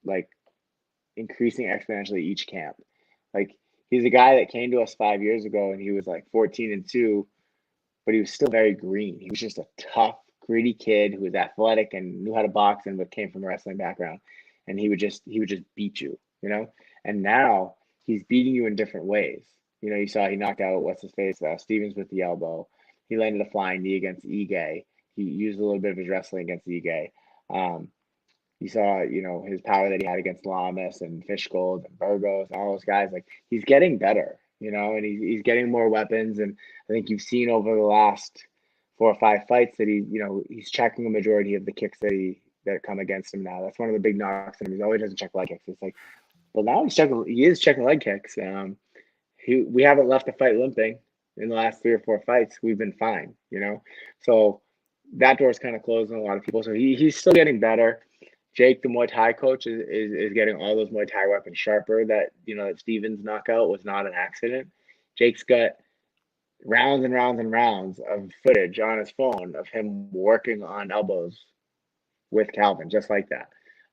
like increasing exponentially each camp. Like he's a guy that came to us 5 years ago and he was like 14-2, but he was still very green. He was just a tough, gritty kid who was athletic and knew how to box and but came from a wrestling background. And he would just beat you. And now he's beating you in different ways. You saw he knocked out what's his face, Stevens with the elbow. He landed a flying knee against Ige. He used a little bit of his wrestling against Ige. Um, you saw, his power that he had against Lamas and Fishgold and Burgos and all those guys. Like he's getting better, and he's getting more weapons. And I think you've seen over the last 4 or 5 fights that he's checking a majority of the kicks that come against him now. That's one of the big knocks on him. He always doesn't check leg kicks. It's like, well, now he is checking leg kicks. We haven't left the fight limping in the last 3 or 4 fights. We've been fine. So that door's kind of closed on a lot of people. So he's still getting better. Jake, the Muay Thai coach, is getting all those Muay Thai weapons sharper. That Stevens knockout was not an accident. Jake's got rounds and rounds and rounds of footage on his phone of him working on elbows with Calvin, just like that.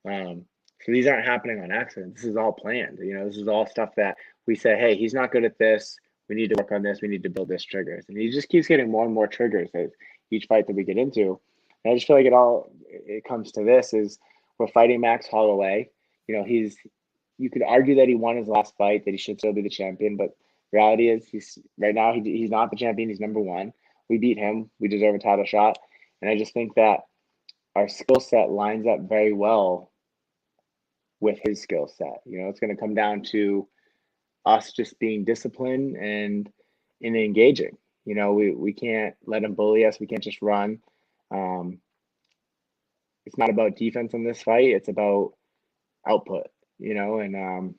So these aren't happening on accident. This is all planned. This is all stuff that we say, hey, he's not good at this. We need to work on this. We need to build this triggers. And he just keeps getting more and more triggers as each fight that we get into. And I just feel like it comes to this is we're fighting Max Holloway. You could argue that he won his last fight, that he should still be the champion, but reality is he's right now he's not the champion. He's number one. We beat him. We deserve a title shot. And I just think that our skill set lines up very well with his skill set. It's going to come down to us just being disciplined and engaging. We can't let him bully us. We can't just run. Um, it's not about defense in this fight. It's about output. And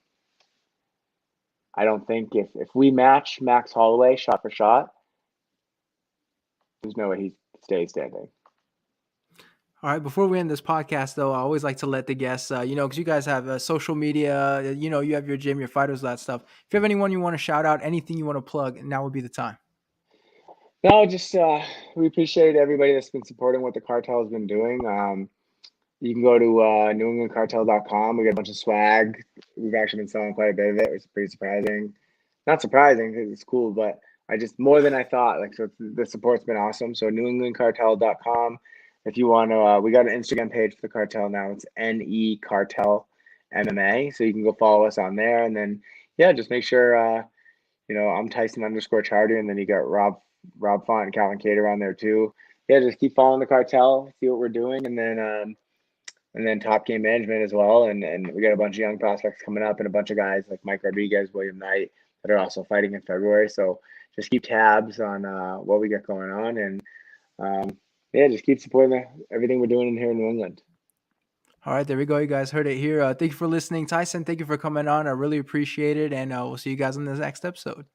I don't think if we match Max Holloway shot for shot, there's no way he stays standing. All right. Before we end this podcast, though, I always like to let the guests, because you guys have social media, you have your gym, your fighters, that stuff. If you have anyone you want to shout out, anything you want to plug, now would be the time. No, just we appreciate everybody that's been supporting what the cartel has been doing. You can go to newenglandcartel.com. We got a bunch of swag. We've actually been selling quite a bit of it, which is pretty surprising. Not surprising because it's cool, but I just more than I thought. Like, so the support's been awesome. So newenglandcartel.com. If you want to, we got an Instagram page for the cartel now. It's NE Cartel MMA. So you can go follow us on there, and then yeah, just make sure I'm Tyson underscore Chartier, and then you got Rob Font and Calvin Kattar on there too. Yeah, just keep following the cartel, see what we're doing, and then Top Game Management as well. And we got a bunch of young prospects coming up and a bunch of guys like Mike Rodriguez, William Knight that are also fighting in February. So just keep tabs on what we got going on, and yeah, just keep supporting everything we're doing in here in New England. All right. There we go. You guys heard it here. Thank you for listening, Tyson. Thank you for coming on. I really appreciate it. And we'll see you guys on the next episode.